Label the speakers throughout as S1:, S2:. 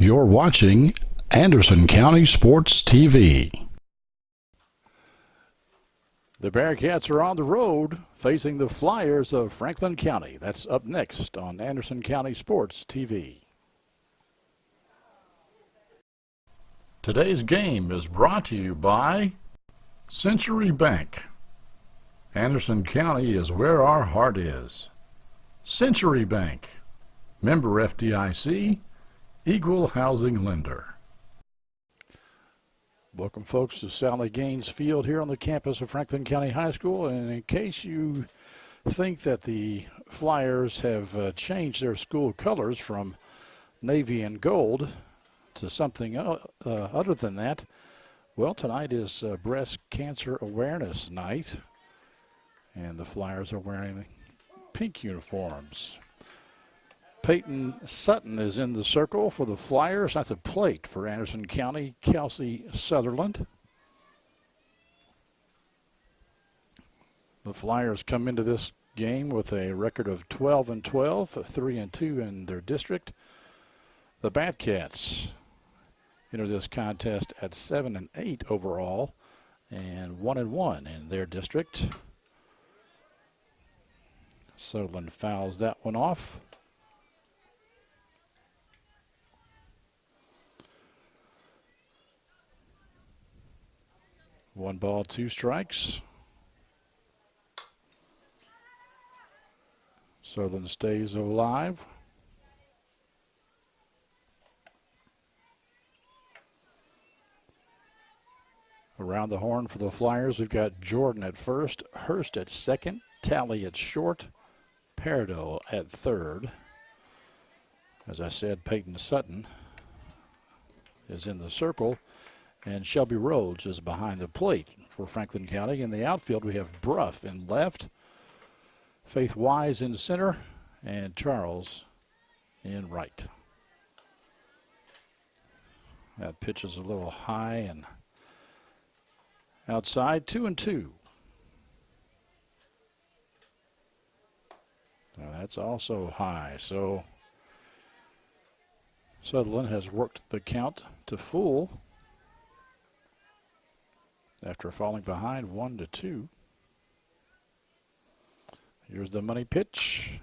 S1: You're watching Anderson County Sports TV.
S2: The Bearcats are on the road facing the Flyers of Franklin County. That's up next on Anderson County Sports TV. Today's game is brought to you by Century Bank. Anderson County is where our heart is. Century Bank, member FDIC, equal housing lender. Welcome, folks, to Sally Gaines Field here on the campus of Franklin County High School. And in case you think that the Flyers have changed their school colors from navy and gold to something other than that, well, tonight is Breast Cancer Awareness Night, and the Flyers are wearing pink uniforms. Peyton Sutton is in the circle for the Flyers. That's a plate for Anderson County, Kelsey Sutherland. The Flyers come into this game with a record of 12-12, 3-2 in their district. The Batcats enter this contest at 7-8 overall and 1-1 in their district. Sutherland fouls that one off. One ball, two strikes. Sutherland stays alive. Around the horn for the Flyers, we've got Jordan at first, Hurst at second, Talley at short, Peridot at third. As I said, Peyton Sutton is in the circle, and Shelby Rhodes is behind the plate for Franklin County. In the outfield, we have Bruff in left, Faith Wise in center, and Charles in right. That pitch is a little high and outside, 2-2. Now that's also high, so Sutherland has worked the count to full after falling behind 1-2. Here's the money pitch.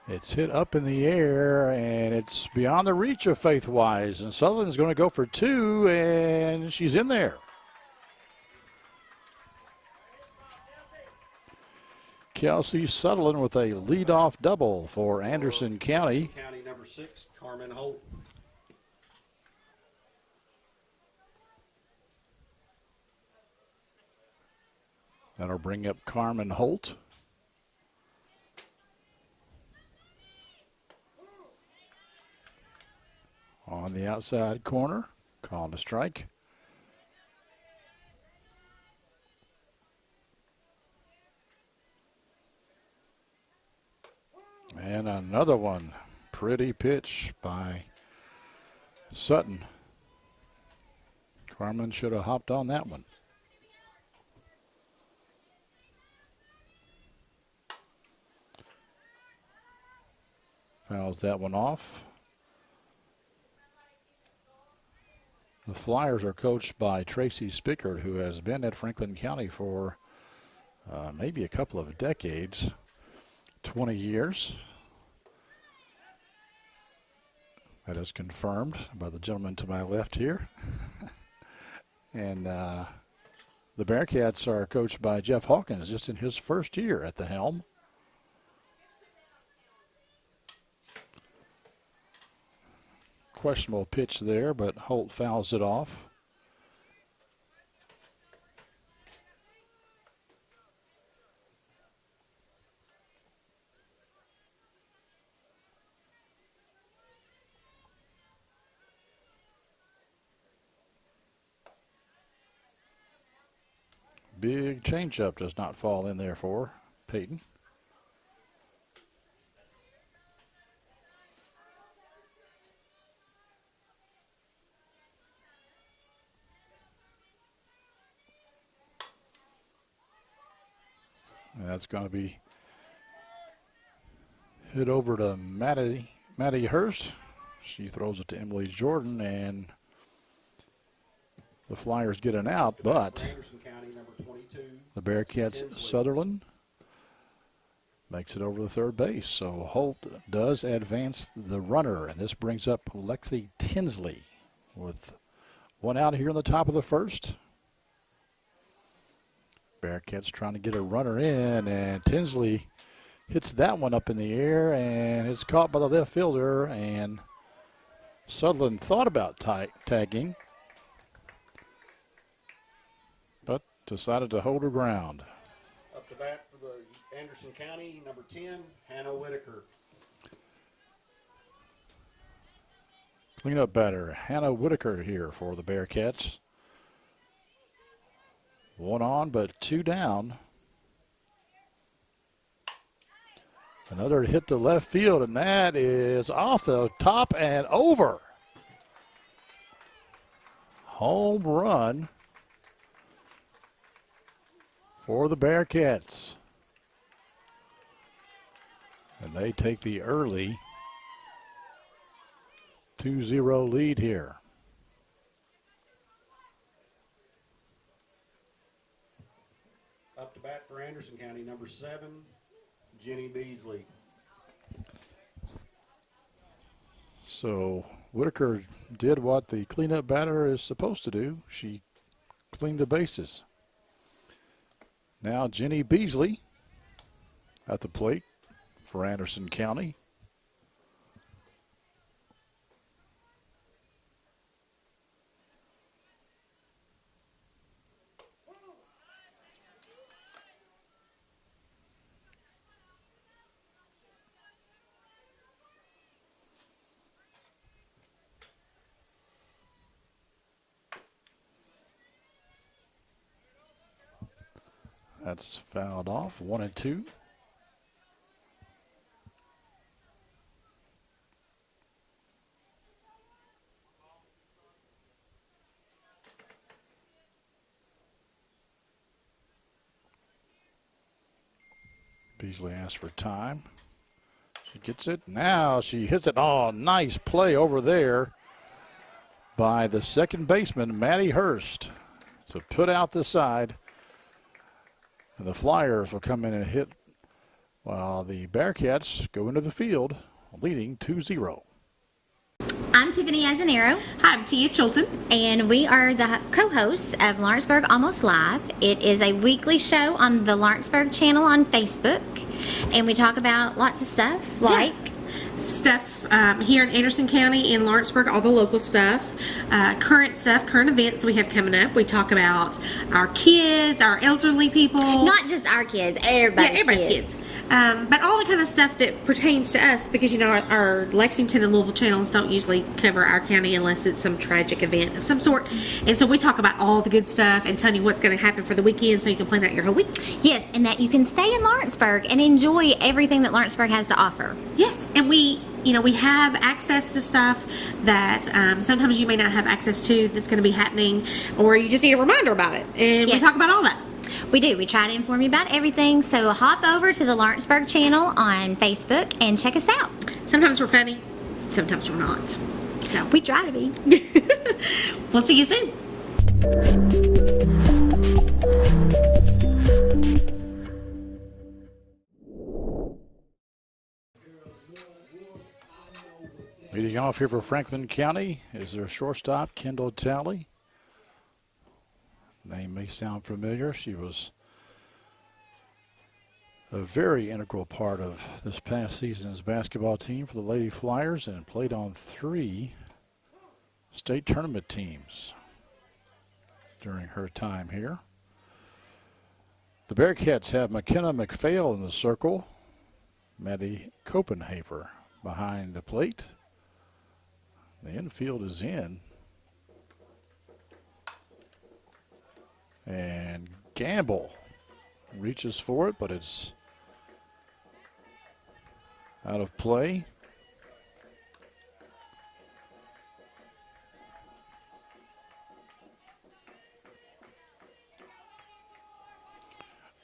S2: It's hit up in the air, and it's beyond the reach of Faith Wise. And Sutherland's going to go for two, and she's in there. Kelsey Sutherland with a leadoff double for Anderson County.
S3: County number 6, Carmen Holt.
S2: That'll bring up Carmen Holt. On the outside corner, called a strike. And another one. Pretty pitch by Sutton. Carmen should have hopped on that one. Fouls that one off. The Flyers are coached by Tracy Spickard, who has been at Franklin County for maybe a couple of decades, 20 years. That is confirmed by the gentleman to my left here. And the Bearcats are coached by Jeff Hawkins, just in his first year at the helm. Questionable pitch there, but Holt fouls it off. Big changeup does not fall in there for Peyton. And that's going to be hit over to Maddie Hurst. She throws it to Emily Jordan, and the Flyers get an out, but
S3: Anderson County, number 22.
S2: the Bearcats Sutherland makes it over the third base. So Holt does advance the runner, and this brings up Lexi Tinsley with one out here in the top of the first. Bearcats trying to get a runner in, and Tinsley hits that one up in the air, and it's caught by the left fielder, and Sutherland thought about tagging, but decided to hold her ground.
S3: Up to bat for the Anderson County, number 10, Hannah Whitaker.
S2: Cleanup batter, Hannah Whitaker here for the Bearcats. One on, but two down. Another hit to left field, and that is off the top and over. Home run for the Bearcats. And they take the early 2-0 lead here.
S3: Up to bat for Anderson County, number 7, Jenny Beasley.
S2: So Whitaker did what the cleanup batter is supposed to do. She cleaned the bases. Now Jenny Beasley at the plate for Anderson County. That's fouled off, 1-2. Beasley asks for time. She gets it. Now she hits it. Oh, nice play over there by the second baseman, Maddie Hurst, to put out the side. And the Flyers will come in and hit while the Bearcats go into the field, leading 2-0.
S4: I'm Tiffany Azanero.
S5: Hi, I'm Tia Chilton.
S4: And we are the co-hosts of Lawrenceburg Almost Live. It is a weekly show on the Lawrenceburg channel on Facebook. And we talk about lots of stuff like
S5: Stuff here in Anderson County and Lawrenceburg, all the local stuff, current events we have coming up. We talk about our kids, our elderly people.
S4: not just our kids, everybody's
S5: kids. But all the kind of stuff that pertains to us, because you know our Lexington and Louisville channels don't usually cover our county unless it's some tragic event of some sort. And so we talk about all the good stuff and tell you what's going to happen for the weekend so you can plan out your whole week.
S4: Yes, and that you can stay in Lawrenceburg and enjoy everything that Lawrenceburg has to offer.
S5: Yes, and we have access to stuff that sometimes you may not have access to that's going to be happening, or you just need a reminder about it. And we talk about all that.
S4: We do. We try to inform you about everything. So hop over to the Lawrenceburg channel on Facebook and check us out.
S5: Sometimes we're funny, sometimes we're not. So
S4: we try to be.
S5: We'll see you soon.
S2: Leading off here for Franklin County is their shortstop, Kendall Talley. Name may sound familiar. She was a very integral part of this past season's basketball team for the Lady Flyers and played on 3 state tournament teams during her time here. The Bearcats have McKenna McPhail in the circle, Maddie Copenhaver behind the plate. The infield is in. And Gamble reaches for it, but it's out of play.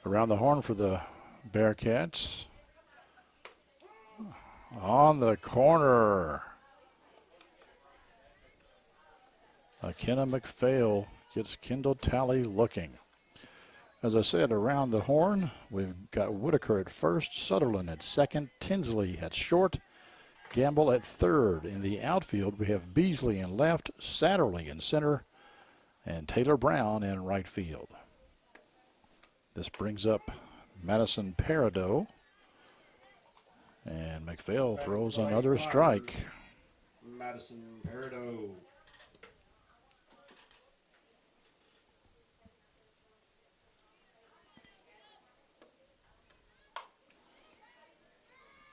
S2: Around the horn for the Bearcats. On the corner. Kenna McPhail gets Kendall Talley looking. As I said, around the horn, we've got Whitaker at first, Sutherland at second, Tinsley at short, Gamble at third. In the outfield, we have Beasley in left, Satterley in center, and Taylor Brown in right field. This brings up Madison Peridot, and McPhail throws another strike.
S3: Madison Peridot.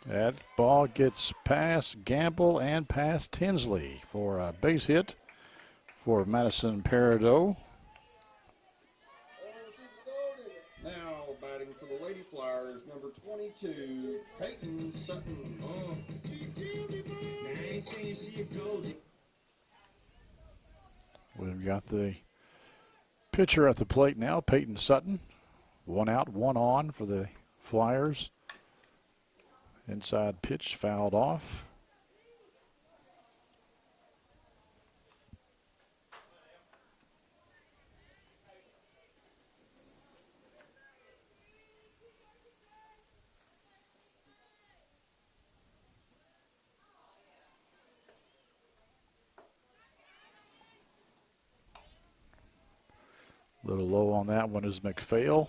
S2: That ball gets past Gamble and past Tinsley for a base hit for Madison Peridot.
S3: Now batting for the Lady Flyers, number 22, Peyton Sutton.
S2: We've got the pitcher at the plate now, Peyton Sutton. 1 out, 1 on for the Flyers. Inside pitch fouled off. A little low on that one is McPhail.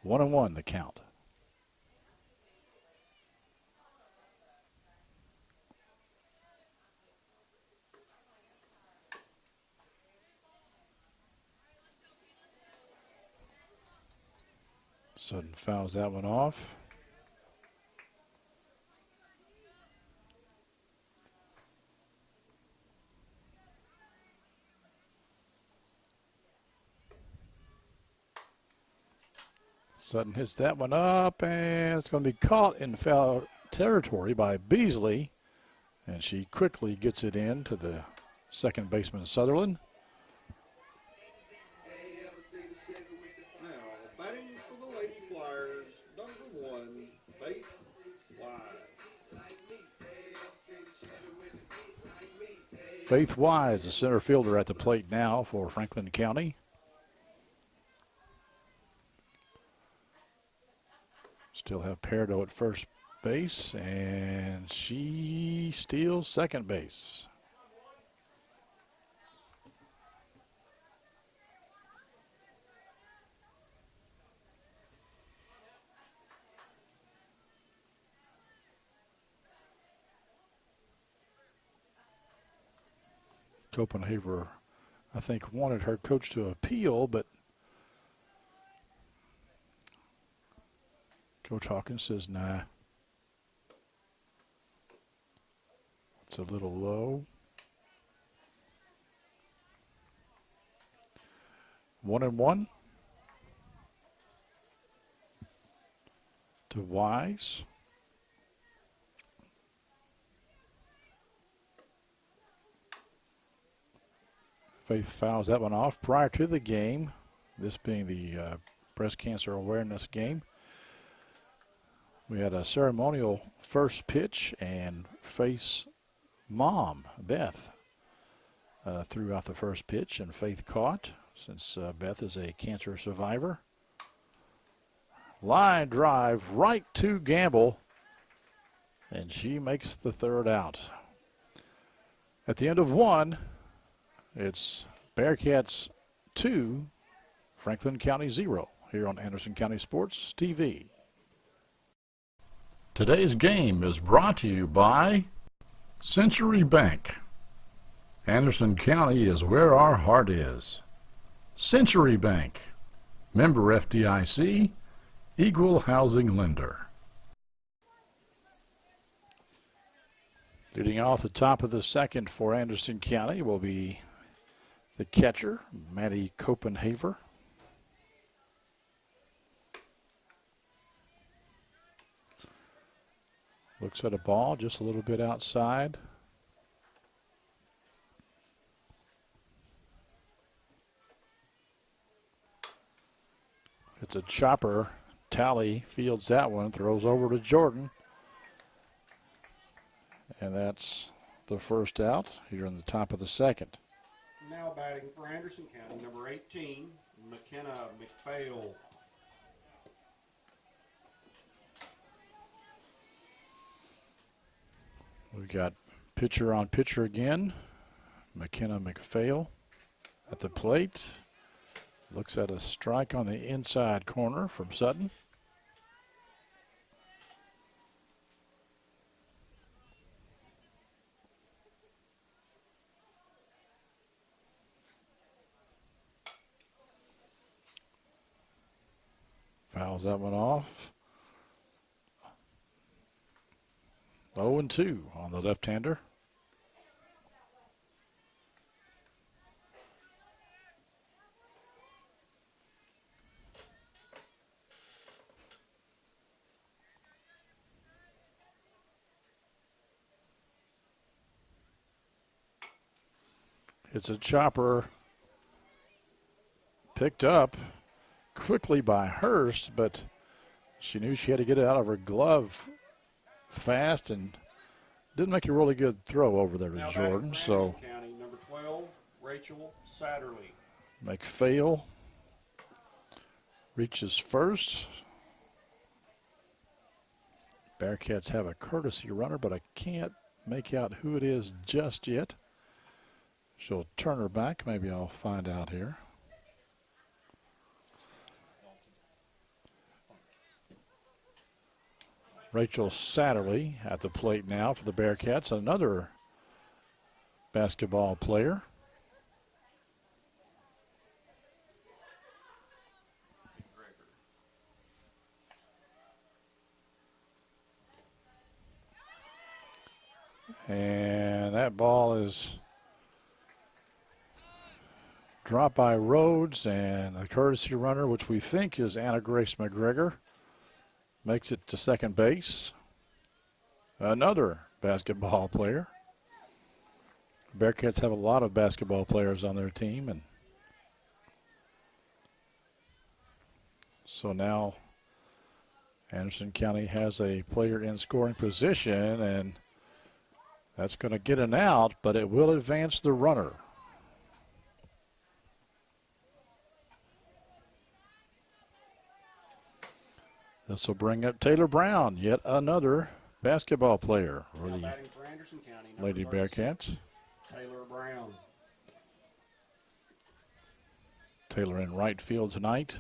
S2: 1-1 the count. Sutton fouls that one off. Sutton hits that one up, and it's going to be caught in foul territory by Beasley, and she quickly gets it in to the second baseman, Sutherland.
S3: Now batting for the Lady Flyers, number 1, Faith Wise.
S2: Faith Wise, the center fielder at the plate now for Franklin County. Still have Peridot at first base, and she steals second base. Copenhaver, I think, wanted her coach to appeal, but Coach Hawkins says, nah. It's a little low. 1-1 to Wise. Faith fouls that one off prior to the game, this being the breast cancer awareness game. We had a ceremonial first pitch, and Faith's mom, Beth, threw out the first pitch, and Faith caught, since Beth is a cancer survivor. Line drive right to Gamble, and she makes the third out. At the end of 1, it's Bearcats 2, Franklin County 0, here on Anderson County Sports TV. Today's game is brought to you by Century Bank. Anderson County is where our heart is. Century Bank, member FDIC, equal housing lender. Leading off the top of the second for Anderson County will be the catcher, Maddie Copenhaver. Looks at a ball just a little bit outside. It's a chopper. Talley fields that one, throws over to Jordan. And that's the first out here in the top of the second.
S3: Now batting for Anderson County, number 18, McKenna McPhail.
S2: We've got pitcher on pitcher again. McKenna McPhail at the plate. Looks at a strike on the inside corner from Sutton. Fouls that one off. 0-2 on the left-hander. It's a chopper picked up quickly by Hurst, but she knew she had to get it out of her glove fast and didn't make a really good throw over there to
S3: Now
S2: Jordan.
S3: batting for
S2: So
S3: Anderson County, number 12, Rachel Satterley.
S2: McPhail reaches first. Bearcats have a courtesy runner, but I can't make out who it is just yet. She'll turn her back. Maybe I'll find out here. Rachel Satterley at the plate now for the Bearcats, another basketball player. And that ball is dropped by Rhodes, and the courtesy runner, which we think is Anna Grace McGregor, makes it to second base. Another basketball player. Bearcats have a lot of basketball players on their team, and so now Anderson County has a player in scoring position, and that's going to get an out, but it will advance the runner. This will bring up Taylor Brown, yet another basketball player for
S3: Now
S2: the
S3: batting for Anderson County, number
S2: Lady
S3: 36,
S2: Bearcats.
S3: Taylor Brown.
S2: Taylor in right field tonight,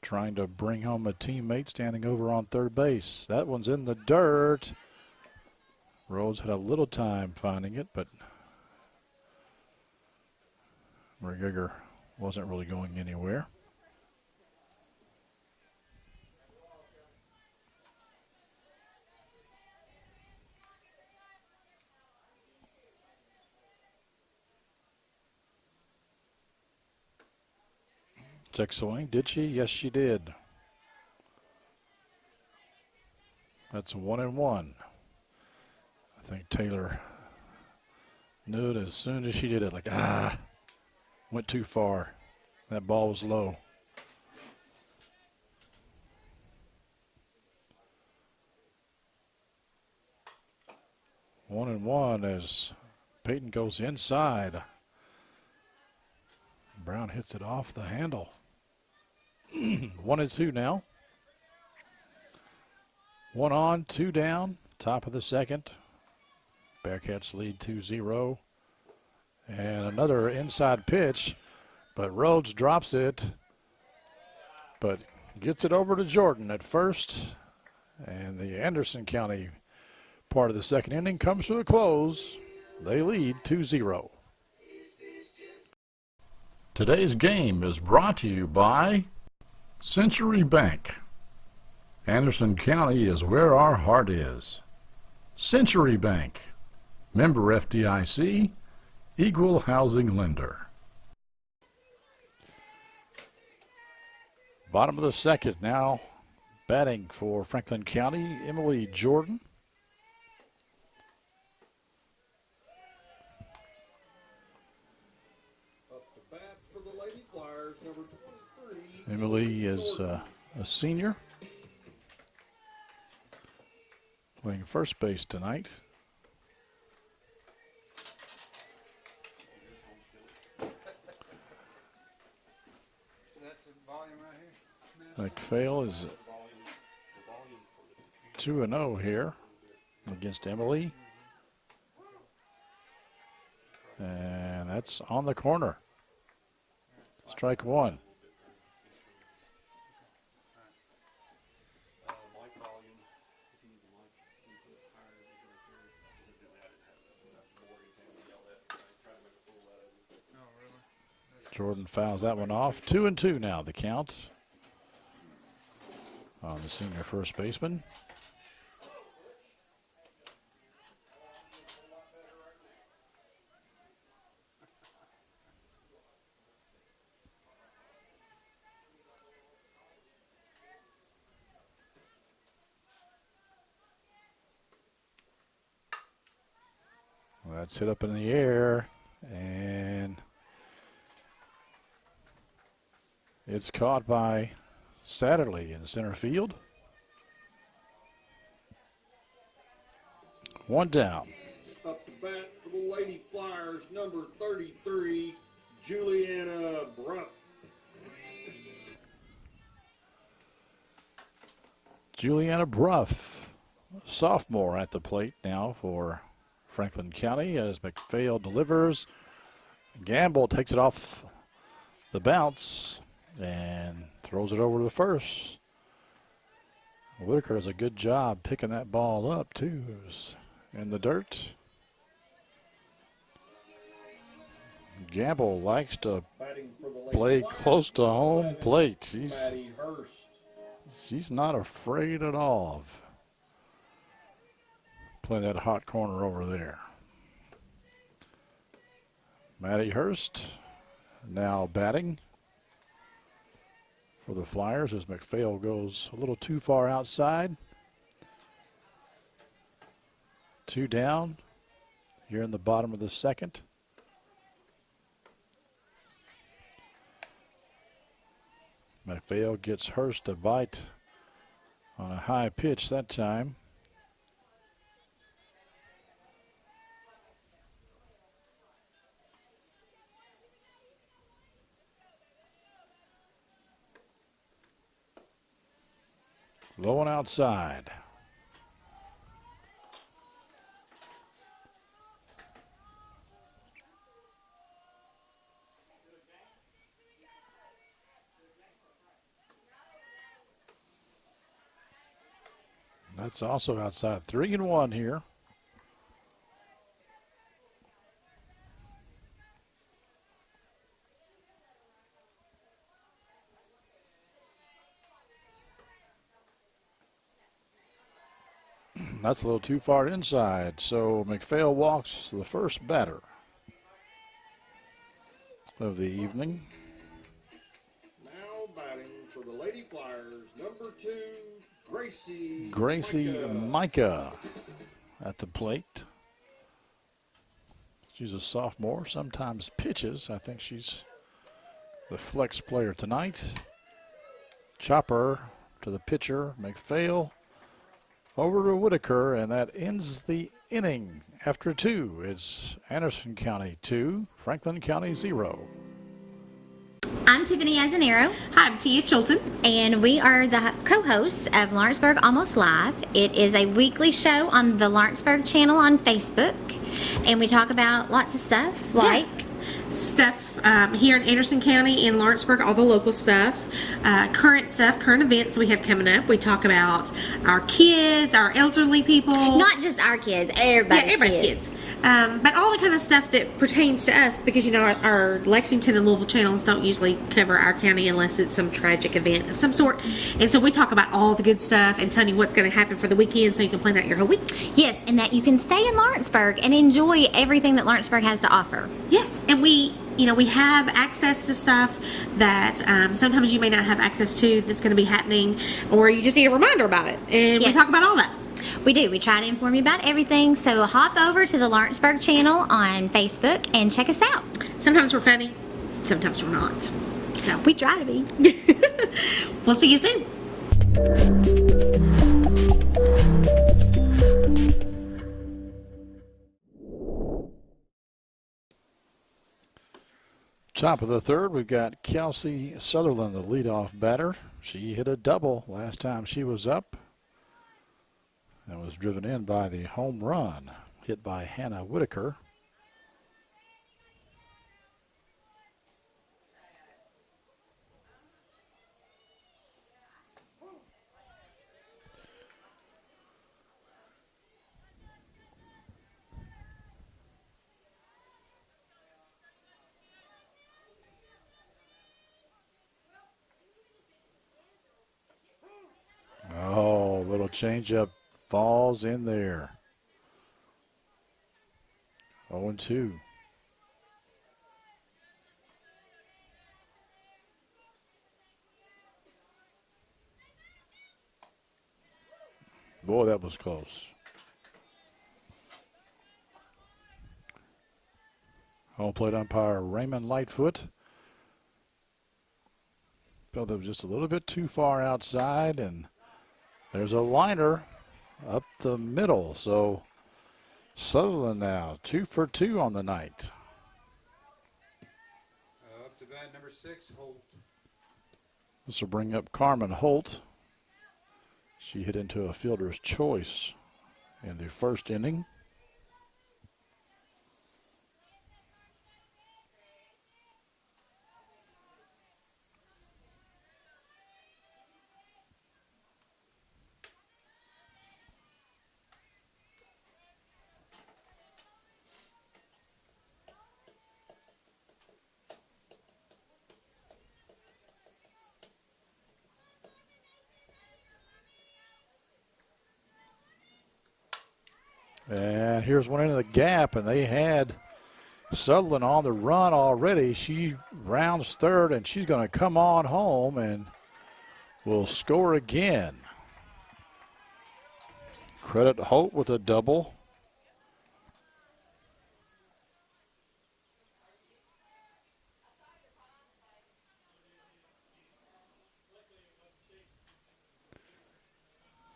S2: trying to bring home a teammate standing over on third base. That one's in the dirt. Rhodes had a little time finding it, but McGregor wasn't really going anywhere. Check swing, did she? Yes, she did. That's 1-1. I think Taylor knew it as soon as she did it, like, went too far. That ball was low. One and one as Peyton goes inside. Brown hits it off the handle. 1-2 now. 1 on, 2 down, top of the second. Bearcats lead 2-0. And another inside pitch, but Rhodes drops it, but gets it over to Jordan at first. And the Anderson County part of the second inning comes to a close. They lead 2-0.
S1: Today's game is brought to you by Century Bank. Anderson County is where our heart is. Century Bank, member FDIC, equal housing lender.
S2: Bottom of the second now, batting for Franklin County, Emily Jordan.
S3: Up to bat for the Lady Flyers, number 23.
S2: Emily is a senior, playing first base tonight. McPhail is 2-0 here against Emily. And that's on the corner. Strike one. Jordan fouls that one off. 2-2 now, the count on the senior first baseman. Well, that's hit up in the air, and it's caught by Satterley in center field. One down.
S3: Up to bat for the Lady Flyers, number 33, Juliana Bruff.
S2: Juliana Bruff, sophomore at the plate now for Franklin County as McPhail delivers. Gamble takes it off the bounce and throws it over to first. Whitaker does a good job picking that ball up too. In the dirt. Gamble likes to
S3: Batting for the Lady
S2: play
S3: Flyers,
S2: close to home
S3: 11,
S2: plate.
S3: Maddie Hurst.
S2: She's not afraid at all of playing that hot corner over there. Maddie Hurst now batting for the Flyers as McPhail goes a little too far outside. Two down here in the bottom of the second. McPhail gets Hurst to bite on a high pitch that time. Low and outside. That's also outside. 3-1 here. That's a little too far inside, so McPhail walks the first batter of the evening.
S3: Now batting for the Lady Flyers, number 2, Gracie Micah.
S2: Micah at the plate. She's a sophomore, sometimes pitches. I think she's the flex player tonight. Chopper to the pitcher, McPhail. Over to Whitaker, and that ends the inning. After 2, it's Anderson County 2, Franklin County 0.
S4: I'm Tiffany Azanero,
S5: Hi, I'm Tia Chilton.
S4: and we are the co-hosts of Lawrenceburg Almost Live. It is a weekly show on the Lawrenceburg channel on Facebook, and we talk about lots of stuff like
S5: Stuff here in Anderson County and Lawrenceburg, all the local stuff, current events we have coming up. We talk about our kids, our elderly people.
S4: not just our kids, everybody's
S5: kids. But all the kind of stuff that pertains to us, because you know our Lexington and Louisville channels don't usually cover our county unless it's some tragic event of some sort. And so we talk about all the good stuff and tell you what's going to happen for the weekend so you can plan out your whole week.
S4: Yes, and that you can stay in Lawrenceburg and enjoy everything that Lawrenceburg has to offer.
S5: Yes, and we have access to stuff that sometimes you may not have access to that's going to be happening, or you just need a reminder about it. And we
S4: Yes.
S5: talk about all that.
S4: We do. We try to inform you about everything. So hop over to the Lawrenceburg channel on Facebook and check us out.
S5: Sometimes we're funny, sometimes we're not. So
S4: We try to be.
S5: we'll see you soon.
S2: Top of the third, we've got Kelsey Sutherland, the leadoff batter. She hit a double last time she was up. That was driven in by the home run hit by Hannah Whitaker. Oh, little changeup falls in there. 0-2. Boy, that was close. Home plate umpire Raymond Lightfoot felt it was just a little bit too far outside, and there's a liner up the middle. So Sutherland now 2 for 2 on the night.
S6: Up to bat number 6, Holt.
S2: This will bring up Carmen Holt. She hit into a fielder's choice in the first inning. And here's one into the gap, and they had Sutherland on the run already. She rounds third, and she's going to come on home and will score again. Credit Holt with a double.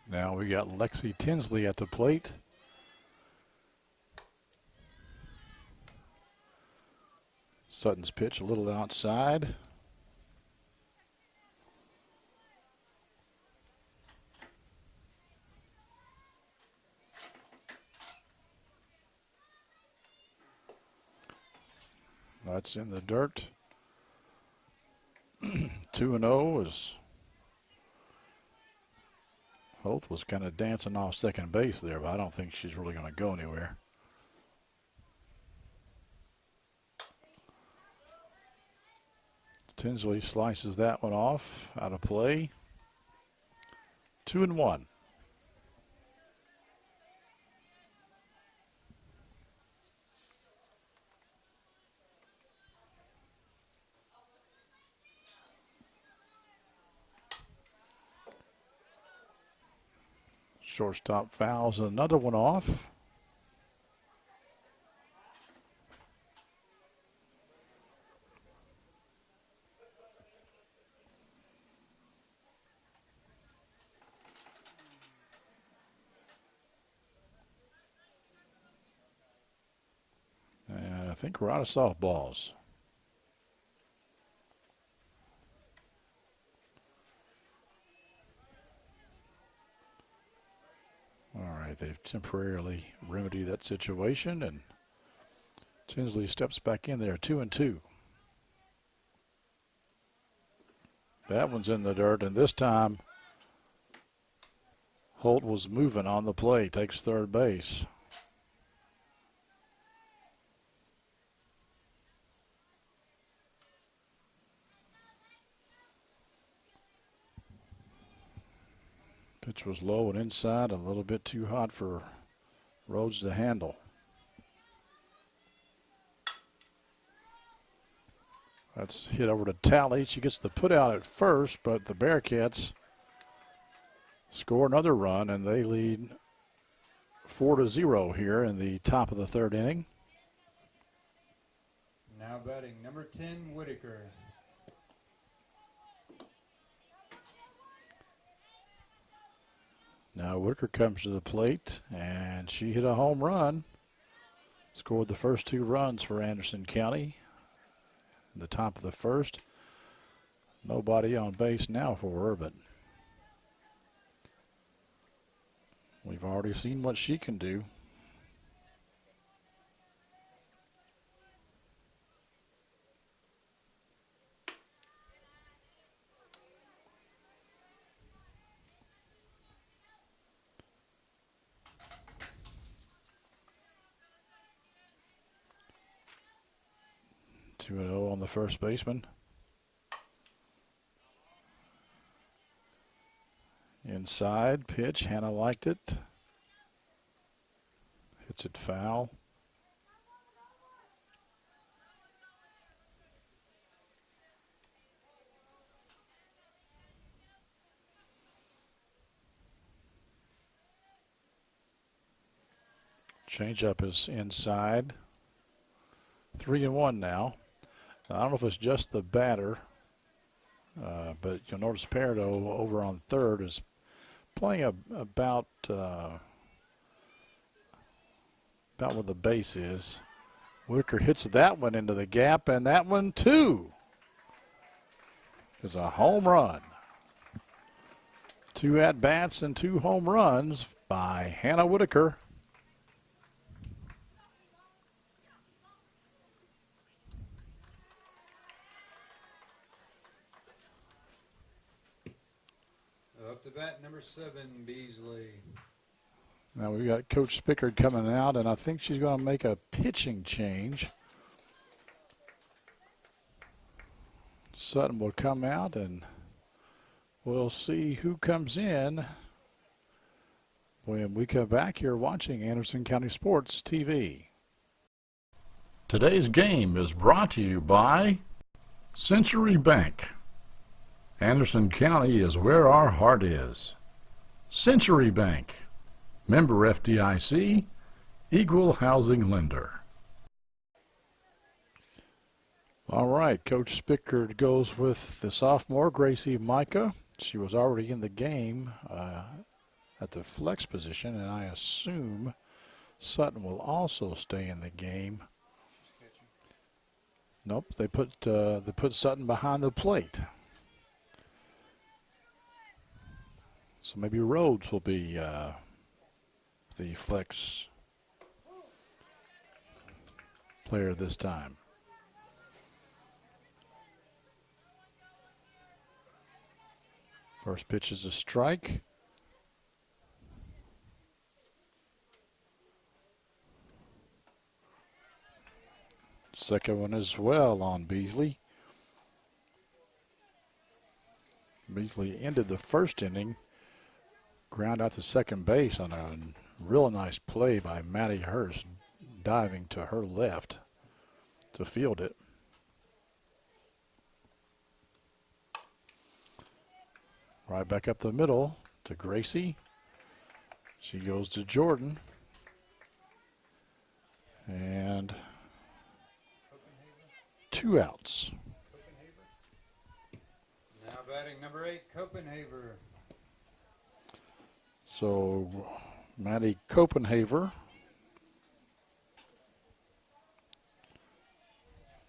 S2: Now we got Lexi Tinsley at the plate. Sutton's pitch a little outside. That's in the dirt. 2-0 as Holt was kind of dancing off second base there, but I don't think she's really going to go anywhere. Tinsley slices that one off, out of play. 2-1. Shortstop fouls another one off. And I think we're out of softballs. All right, they've temporarily remedied that situation, and Tinsley steps back in there, 2-2. That one's in the dirt, and this time Holt was moving on the play, takes third base. Pitch was low and inside, a little bit too hot for Rhodes to handle. That's hit over to Talley. She gets the put out at first, but the Bearcats score another run, and they lead 4-0 here in the top of the third inning.
S6: Now batting number 10, Whitaker.
S2: Now Whitaker comes to the plate, and she hit a home run. Scored the first 2 runs for Anderson County. in the top of the first. Nobody on base now for her, but we've already seen what she can do. Two and 0 on the first baseman. Inside pitch, Hannah liked it. Hits it foul. Changeup is inside. 3-1 now. I don't know if it's just the batter, but you'll notice Peridot over on third is playing about where the base is. Whitaker hits that one into the gap, and that one too is a home run. 2 at-bats and 2 home runs by Hannah Whitaker.
S6: Up to bat, number 7, Beasley.
S2: Now we've got Coach Spickard coming out, and I think she's going to make a pitching change. Sutton will come out, and we'll see who comes in when we come back here watching Anderson County Sports TV.
S1: Today's game is brought to you by Century Bank. Anderson County is where our heart is. Century Bank, member FDIC, equal housing lender.
S2: All right, Coach Spickard goes with the sophomore, Gracie Micah. She was already in the game at the flex position, and I assume Sutton will also stay in the game. Nope, they put Sutton behind the plate. So maybe Rhodes will be the flex player this time. First pitch is a strike. Second one as well on Beasley. Beasley ended the first inning. Ground out to second base on a real nice play by Maddie Hurst, diving to her left to field it. Right back up the middle to Gracie. She goes to Jordan. And 2 outs.
S6: Now batting number 8, Copenhaver.
S2: So Maddie Copenhaver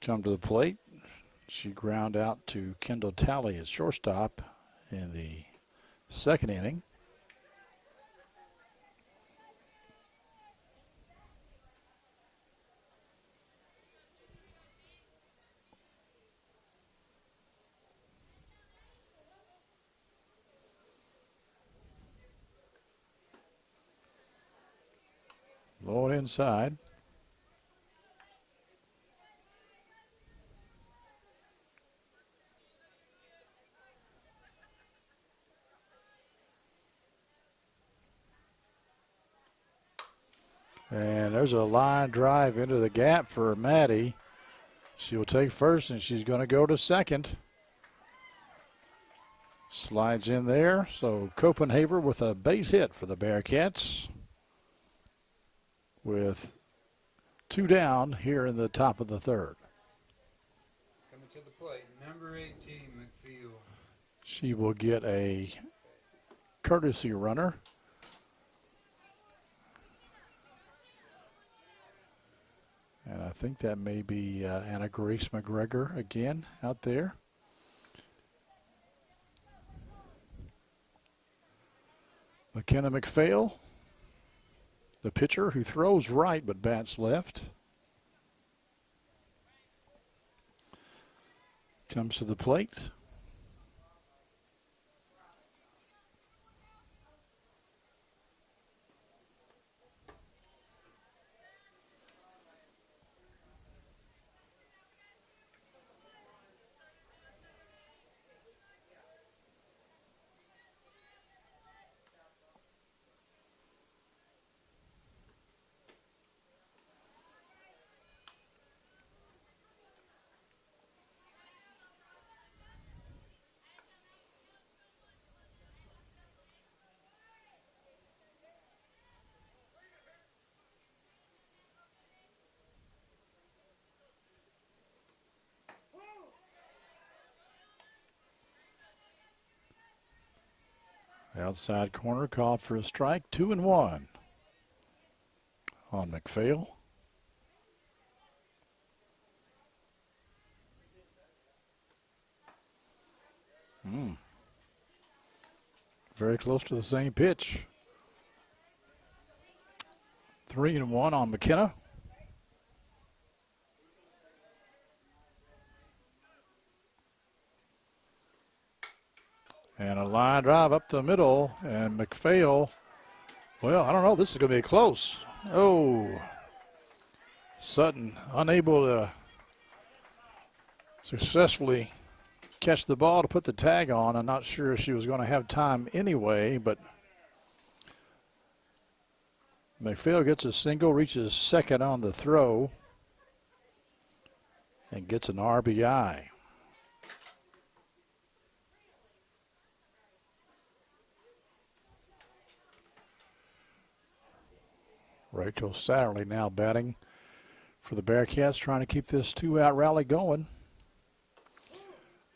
S2: come to the plate. She ground out to Kendall Talley at shortstop in the second inning. Low and inside. And there's a line drive into the gap for Maddie. She will take first, and she's going to go to second. Slides in there. So Copenhaver with a base hit for the Bearcats, with 2 down here in the top of the third.
S6: Coming to the plate, number 18, McField.
S2: She will get a courtesy runner. And I think that may be Anna Grace McGregor again out there. McKenna McPhail, the pitcher who throws right but bats left, comes to the plate. Outside corner called for a strike, 2-1 on McPhail. Very close to the same pitch. 3-1 on McKenna. And a line drive up the middle, and McPhail, well, I don't know, this is going to be close. Oh, Sutton unable to successfully catch the ball to put the tag on. I'm not sure if she was going to have time anyway, but McPhail gets a single, reaches second on the throw, and gets an RBI. Rachel Satterley now batting for the Bearcats, trying to keep this two-out rally going.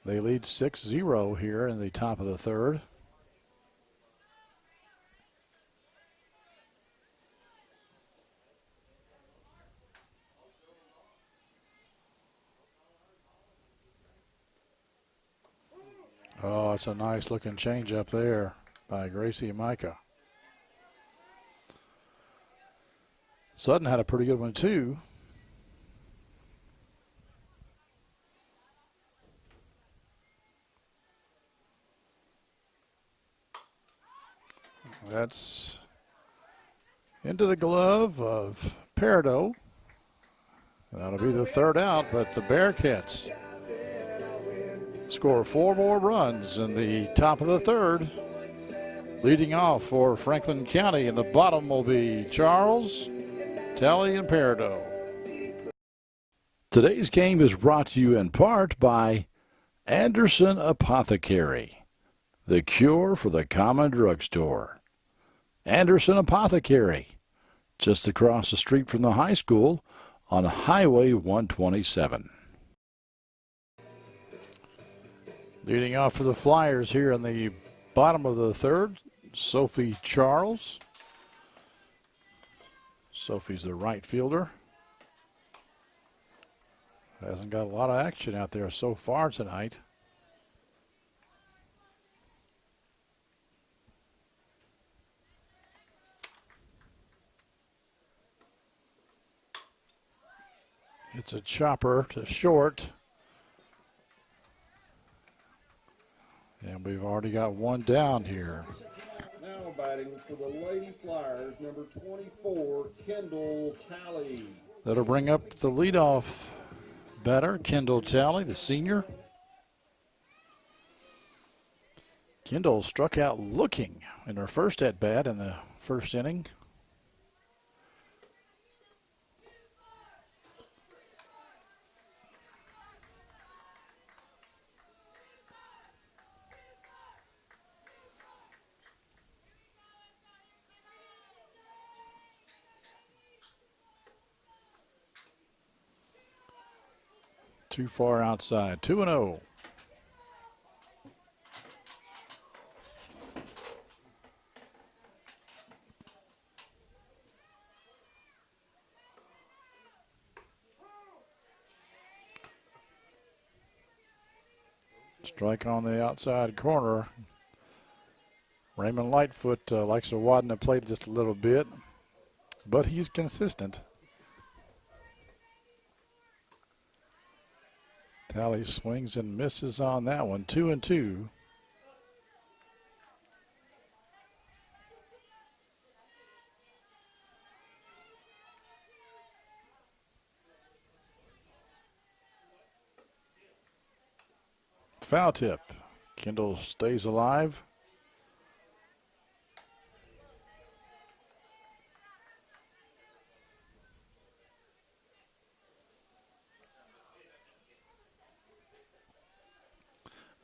S2: They lead 6-0 here in the top of the third. Oh, it's a nice looking change up there by Gracie Micah. Sutton had a pretty good one too. That's into the glove of Peridot. That'll be the third out, but the Bearcats score 4 more runs in the top of the third. Leading off for Franklin County, and the bottom will be Charles, Talley, and Peridot.
S1: Today's game is brought to you in part by Anderson Apothecary, the cure for the common drugstore. Anderson Apothecary, just across the street from the high school on Highway 127.
S2: Leading off for the Flyers here in the bottom of the third, Sophie Charles. Sophie's the right fielder. Hasn't got a lot of action out there so far tonight. It's a chopper to short. And we've already got one down here.
S3: Now batting for the Lady Flyers, number 24, Kendall Talley.
S2: That'll bring up the leadoff batter, Kendall Talley, the senior. Kendall struck out looking in her first at-bat in the first inning. Too far outside, 2-0. Strike on the outside corner. Raymond Lightfoot likes to widen the plate just a little bit, but he's consistent. Tally swings and misses on that one. 2-2. Foul tip. Kendall stays alive.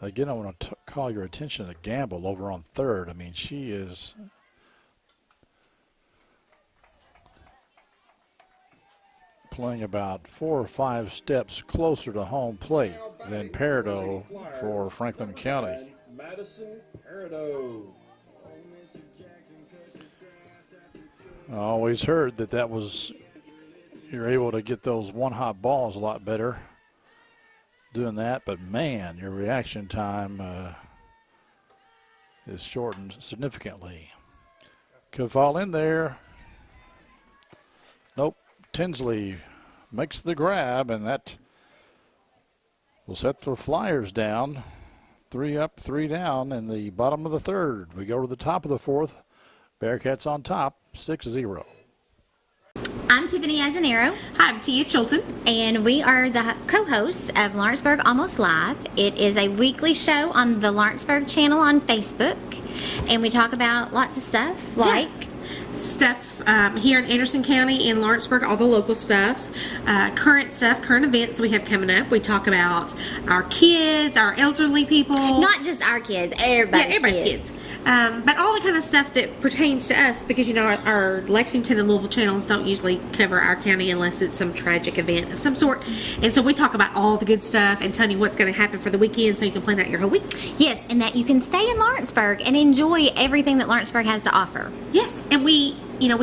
S2: Again, I want to call your attention to Gamble over on third. I mean, she is playing about 4 or 5 steps closer to home plate than Peridot for Franklin County.
S3: Madison Peridot.
S2: I always heard that was, you're able to get those one-hop balls a lot better doing that, but man, your reaction time is shortened significantly. Could fall in there. Nope. Tinsley makes the grab, and that will set the Flyers down. 3 up, 3 down in the bottom of the third. We go to the top of the fourth. Bearcats on top, 6-0.
S4: I'm Tiffany Azanero,
S5: Hi, I'm Tia Chilton.
S4: and we are the co-hosts of Lawrenceburg Almost Live. It is a weekly show on the Lawrenceburg channel on Facebook, and we talk about lots of stuff like
S5: Stuff here in Anderson County and Lawrenceburg, all the local stuff, current events we have coming up. We talk about our kids, our elderly people.
S4: not just our kids, everybody's
S5: kids. But all the kind of stuff that pertains to us, because our Lexington and Louisville channels don't usually cover our county unless it's some tragic event of some sort. And so we talk about all the good stuff and tell you what's going to happen for the weekend so you can plan out your whole week.
S4: Yes, and that you can stay in Lawrenceburg and enjoy everything that Lawrenceburg has to offer.
S5: Yes, and we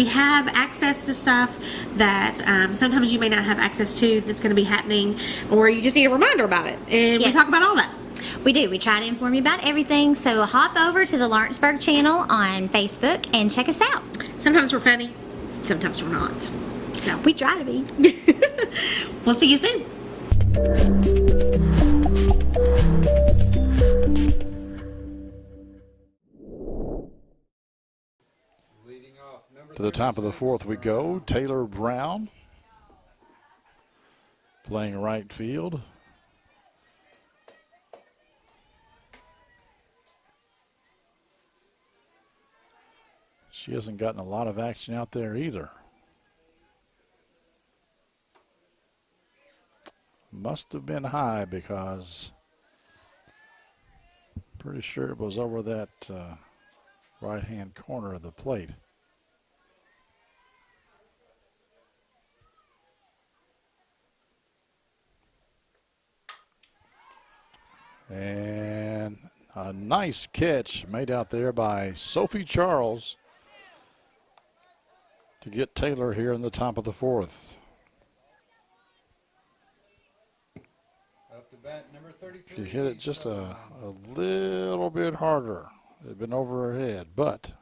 S5: have access to stuff that sometimes you may not have access to that's going to be happening, or you just need a reminder about it. And we
S4: Yes.
S5: talk about all that.
S4: We do. We try to inform you about everything. So hop over to the Lawrenceburg channel on Facebook and check us out.
S5: Sometimes we're funny, sometimes we're not. So
S4: We try to be.
S5: we'll see you soon.
S6: Leading off, number
S2: To the top of the
S6: 36,
S2: fourth we go. Taylor Brown playing right field. She hasn't gotten a lot of action out there either. Must have been high, because pretty sure it was over that right-hand corner of the plate. And a nice catch made out there by Sophie Charles to get Taylor here in the top of the fourth.
S6: Up to bat, number 33.
S2: If you hit it just a little bit harder, it'd been over her head, but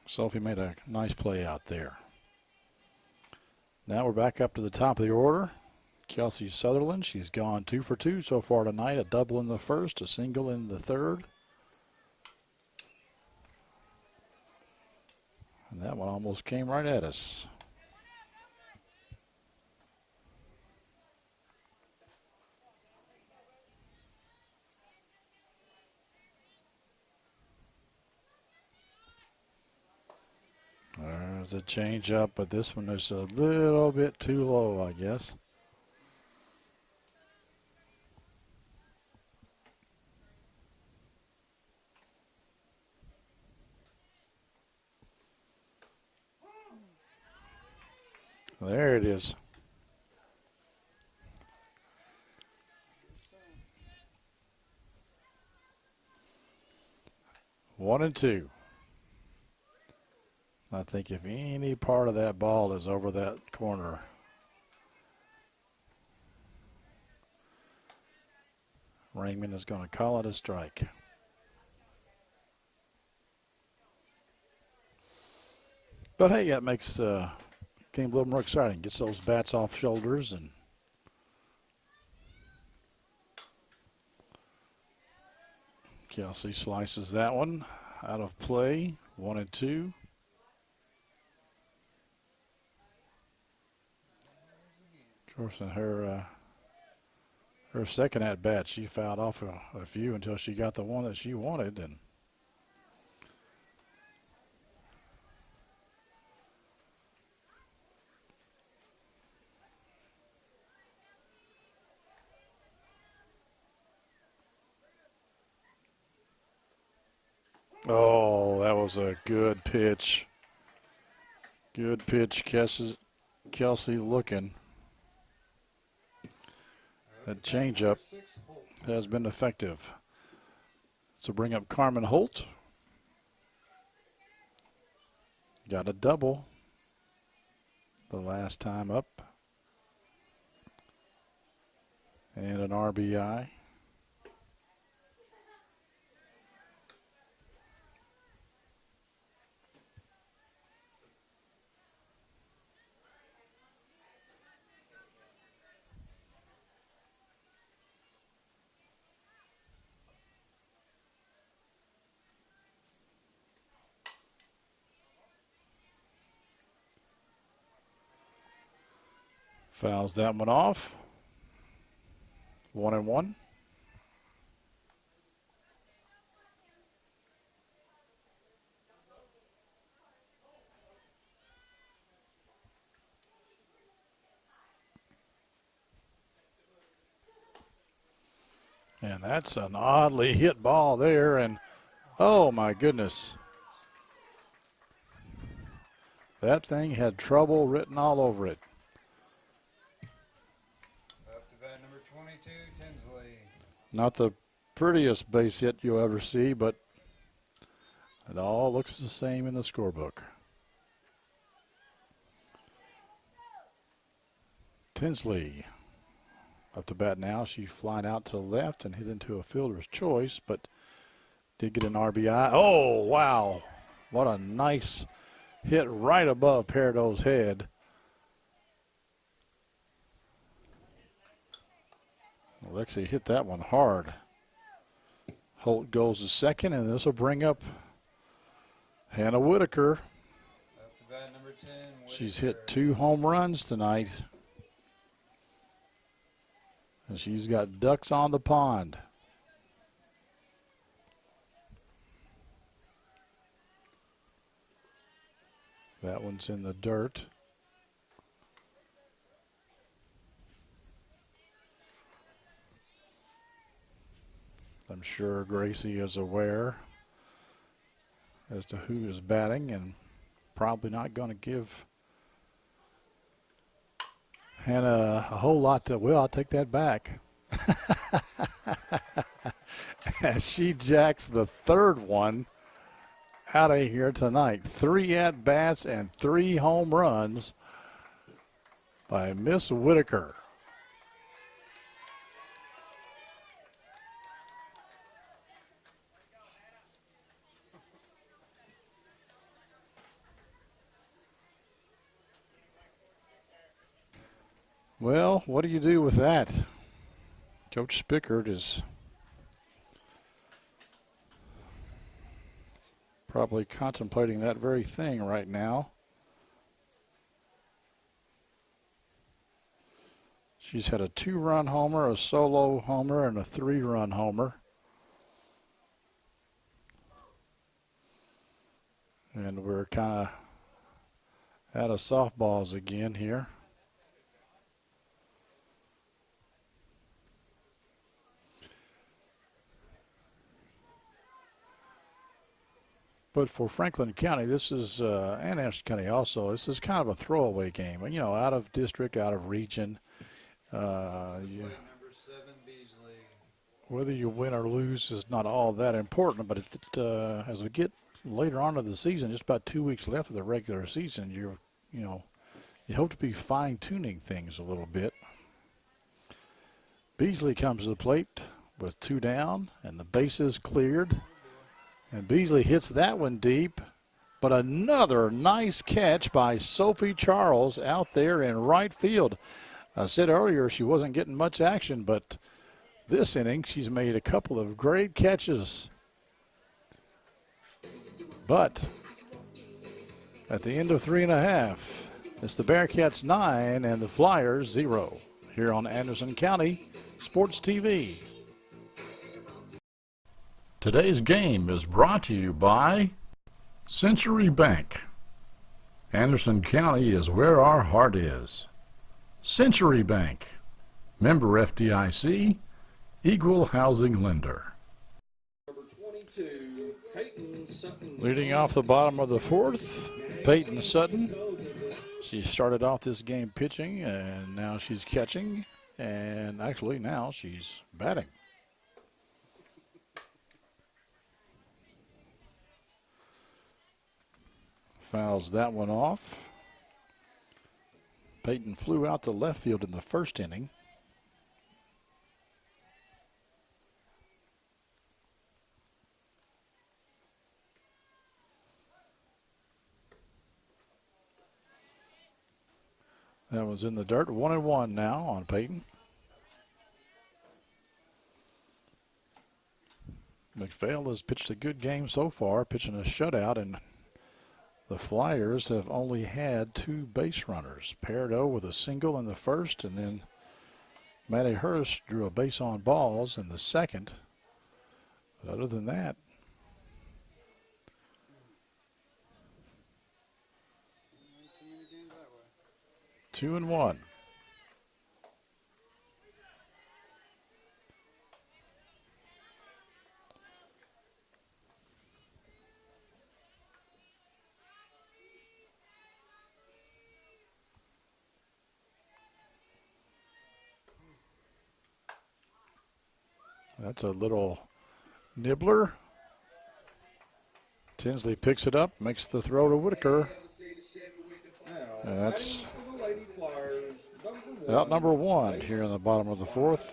S2: Sophie made a nice play out there. Now we're back up to the top of the order. Kelsey Sutherland, she's gone 2 for 2 so far tonight, a double in the first, a single in the third. And that one almost came right at us. There's a change up, but this one is a little bit too low, I guess. There it is. One and two. I think if any part of that ball is over that corner, Raymond is going to call it a strike. But hey, that makes the game a little more exciting. Gets those bats off shoulders, and Kelsey slices that one out of play. 1-2. Of course, in her second at bat, she fouled off a few until she got the one that she wanted, and oh, that was a good pitch. Good pitch, Kelsey looking. That changeup has been effective. So bring up Carmen Holt. Got a double the last time up. And an RBI. Fouls that one off. 1-1. And that's an oddly hit ball there, and oh my goodness. That thing had trouble written all over it.
S6: Up to bat number 22, Tinsley.
S2: Not the prettiest base hit you'll ever see, but it all looks the same in the scorebook. Tinsley up to bat now. She flied out to the left and hit into a fielder's choice, but did get an RBI. Oh, wow. What a nice hit right above Peridot's head. Alexi hit that one hard. Holt goes to second, and this will bring up Hannah Whitaker.
S6: Up to bat number 10,
S2: She's
S6: Whitaker.
S2: hit 2 home runs tonight. And she's got ducks on the pond. That one's in the dirt. I'm sure Gracie is aware as to who is batting and probably not going to give Hannah a whole lot to, well, I'll take that back. As she jacks the third one out of here tonight. 3 at-bats and 3 home runs by Miss Whitaker. Well, what do you do with that? Coach Spickard is probably contemplating that very thing right now. She's had a 2-run homer, a solo homer, and a 3-run homer. And we're kind of out of softballs again here. But for Franklin County, this is, and Anderson County also, this is kind of a throwaway game. You know, out of district, out of region.
S6: Number 7, Beasley.
S2: Whether you win or lose is not all that important. But as we get later on in the season, just about 2 weeks left of the regular season, you hope to be fine-tuning things a little bit. Beasley comes to the plate with 2 down, and the bases cleared. And Beasley hits that one deep. But another nice catch by Sophie Charles out there in right field. I said earlier she wasn't getting much action, but this inning she's made a couple of great catches. But at the end of 3.5, it's the Bearcats 9 and the Flyers 0 here on Anderson County Sports TV.
S1: Today's game is brought to you by Century Bank. Anderson County is where our heart is. Century Bank, member FDIC, equal housing lender.
S3: Number 22, Peyton Sutton.
S2: Leading off the bottom of the 4th, Peyton Sutton. She started off this game pitching, and now she's catching, and actually now she's batting. Fouls that one off. Peyton flew out to left field in the first inning. That was in the dirt. 1-1 now on Peyton. McPhail has pitched a good game so far, pitching a shutout, and the Flyers have only had 2 base runners. Peridot with a single in the first, and then Matty Hurst drew a base on balls in the second. But other than that, two and one. That's a little nibbler. Tinsley picks it up, makes the throw to Whitaker. And that's
S3: For the Lady Flyers, number 1.
S2: out number 1 here in the bottom of the 4th.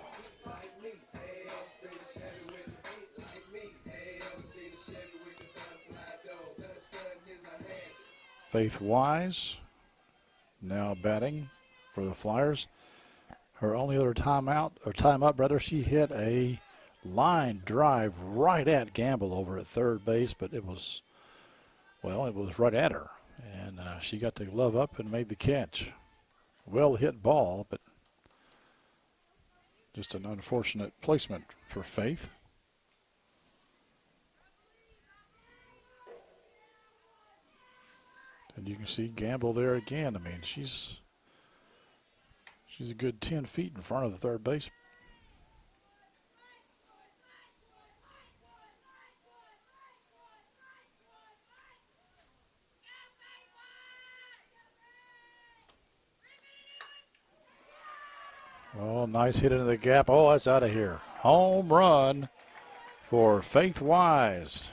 S2: Faith Wise now batting for the Flyers. Her only other time up, she hit a line drive right at Gamble over at third base, but it was right at her. And she got the glove up and made the catch. Well hit ball, but just an unfortunate placement for Faith. And you can see Gamble there again. I mean, she's a good 10 feet in front of the third base. Oh, nice hit into the gap. Oh, that's out of here. Home run for Faith Wise.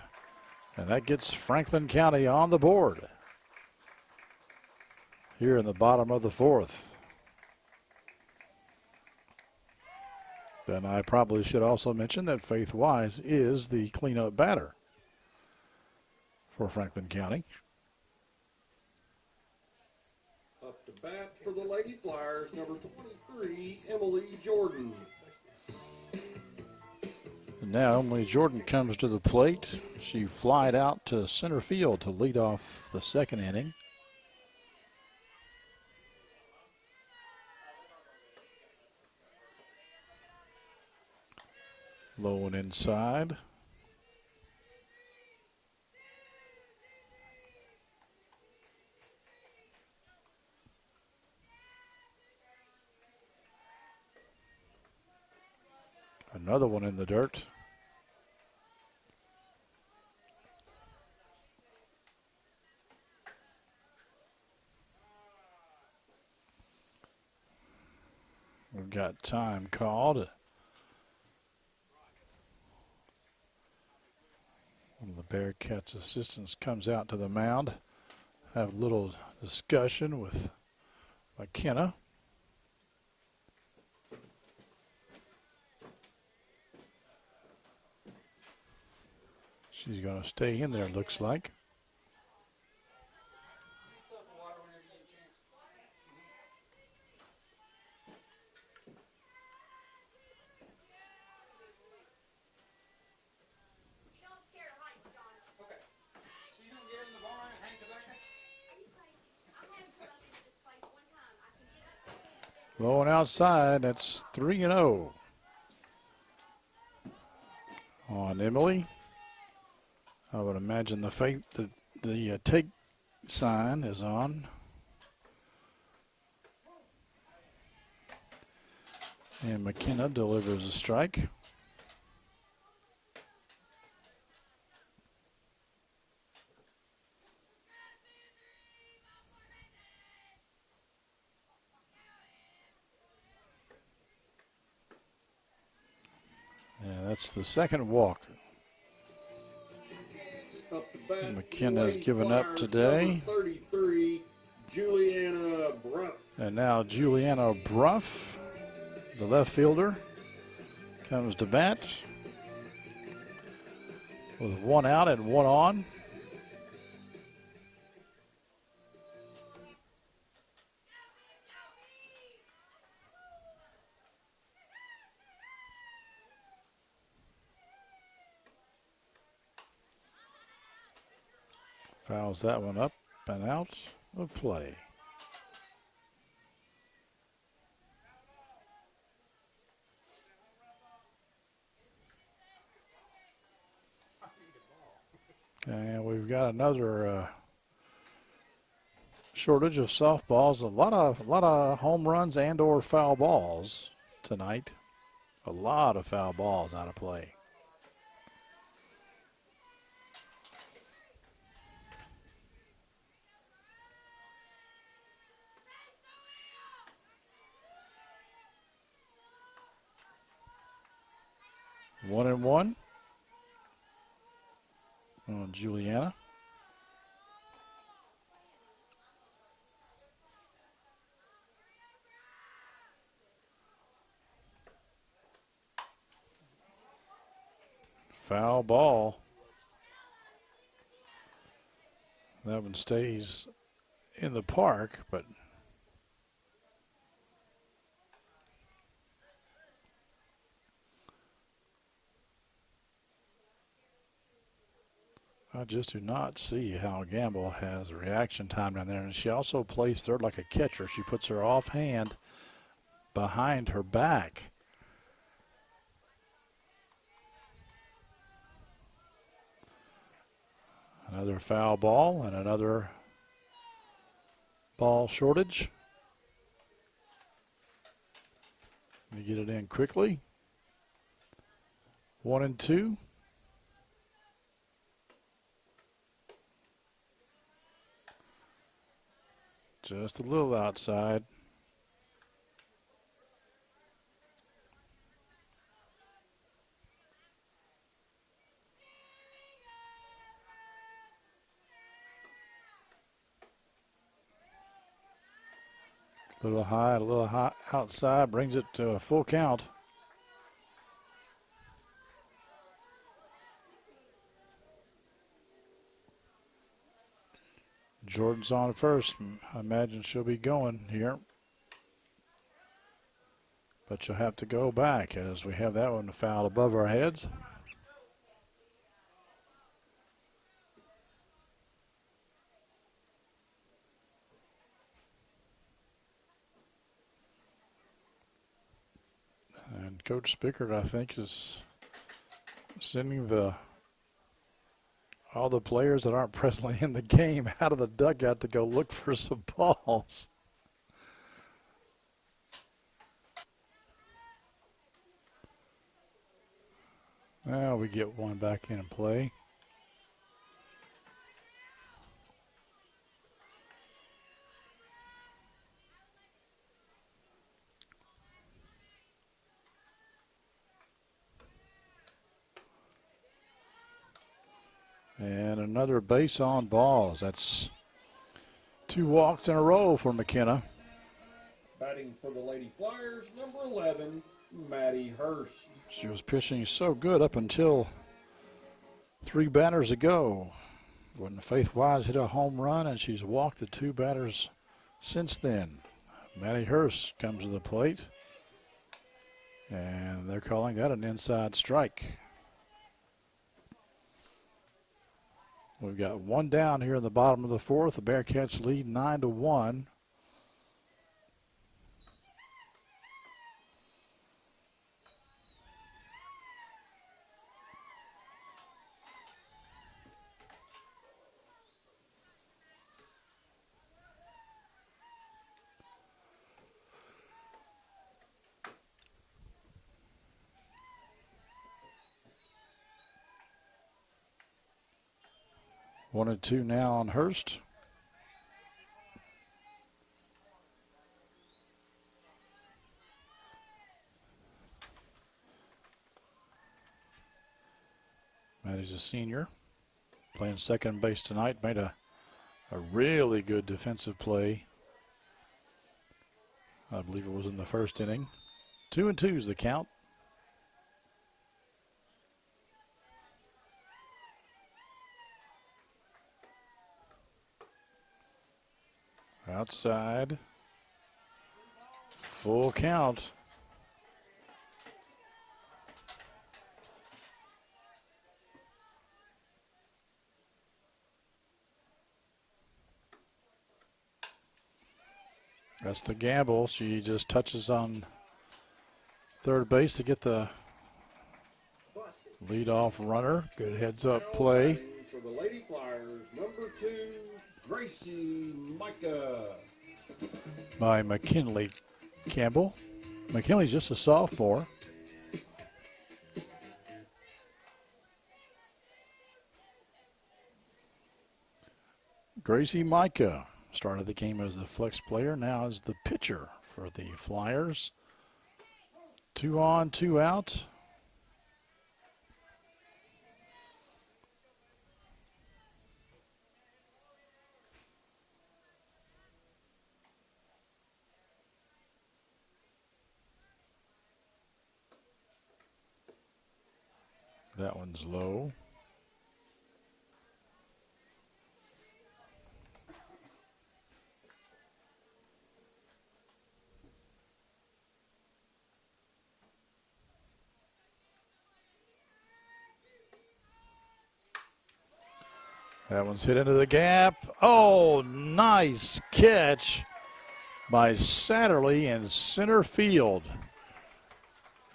S2: And that gets Franklin County on the board here in the bottom of the 4th. Then I probably should also mention that Faith Wise is the cleanup batter for Franklin County.
S3: Up to bat for the Lady Flyers, number 23, Emily Jordan.
S2: And now Emily Jordan comes to the plate. She flied out to center field to lead off the second inning. Low and inside. Another one in the dirt. We've got time called. One of the Bearcats' assistants comes out to the mound. Have a little discussion with McKenna. She's going to stay in there, looks like. Low and outside, that's 3-0 on Emily. I would imagine the take sign is on. And McKenna delivers a strike. Yeah, that's the second walk.
S3: Up to bat,
S2: McKenna's
S3: Lady
S2: given up
S3: Flyers,
S2: today.
S3: number 33, Juliana Bruff.
S2: And now Juliana Bruff, the left fielder, comes to bat with 1 out and 1 on. Fouls that one up and out of play. And we've got another shortage of softballs. A lot of home runs and/or foul balls tonight. A lot of foul balls out of play. One and one on Juliana. Foul ball. That one stays in the park, but I just do not see how Gamble has reaction time down there. And she also plays third like a catcher. She puts her offhand behind her back. Another foul ball and another ball shortage. Let me get it in quickly. 1 and 2. Just a little outside. A little high outside, brings it to a full count. Jordan's on first. I imagine she'll be going here. But she'll have to go back as we have that one fouled above our heads. And Coach Spickert, I think, is sending all the players that aren't presently in the game out of the dugout to go look for some balls. Now we get one back in play. And another base on balls. That's 2 walks in a row for McKenna.
S3: Batting for the Lady Flyers, number 11, Maddie Hurst.
S2: She was pitching so good up until 3 batters ago when Faith Wise hit a home run, and she's walked the 2 batters since then. Maddie Hurst comes to the plate, and they're calling that an inside strike. We've got 1 down here in the bottom of the 4th. The Bearcats lead 9-1. One and 2 now on Hurst. Maddie's a senior, playing second base tonight. Made a really good defensive play. I believe it was in the first inning. 2 and 2 is the count. Outside. Full count. That's the gamble. She just touches on third base to get the leadoff runner. Good heads up play.
S3: For the Lady Flyers, number 2, Gracie Micah.
S2: By McKinley Campbell. McKinley's just a sophomore. Gracie Micah started the game as the flex player, now as the pitcher for the Flyers. 2 on, 2 out. That one's low. That one's hit into the gap. Oh, nice catch by Satterley in center field,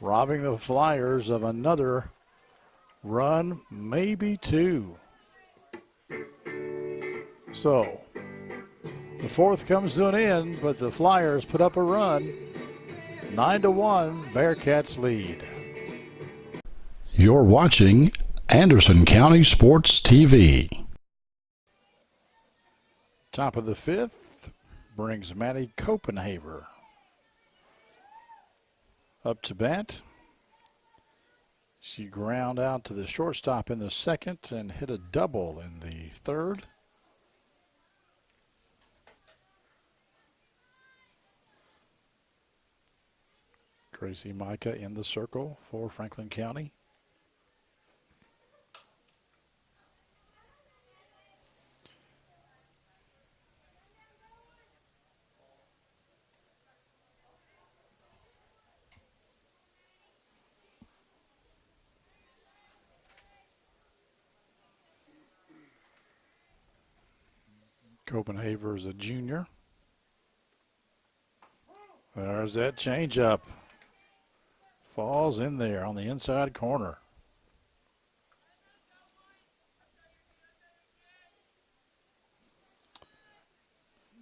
S2: robbing the Flyers of another run, maybe 2. So the 4th comes to an end, but the Flyers put up a run. 9-1, Bearcats lead.
S1: You're watching Anderson County Sports TV.
S2: Top of the 5th brings Maddie Copenhaver up to bat. She ground out to the shortstop in the 2nd and hit a double in the 3rd. Gracie Micah in the circle for Franklin County. Copenhaver is a junior. There's that changeup. Falls in there on the inside corner.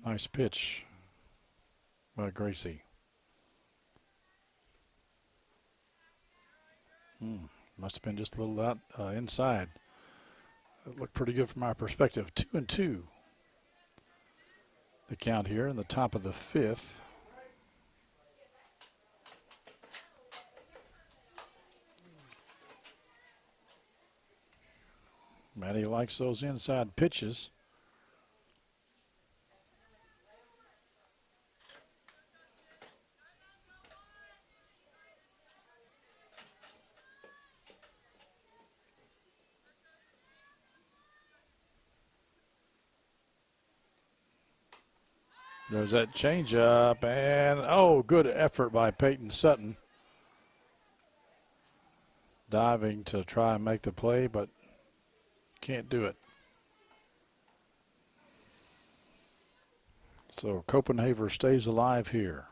S2: Nice pitch by Gracie. Must have been just a little out inside. It looked pretty good from our perspective. 2 and 2. The count here in the top of the 5th. Maddie likes those inside pitches. There's that changeup, and oh, good effort by Peyton Sutton. Diving to try and make the play, but can't do it. So Copenhagen stays alive here.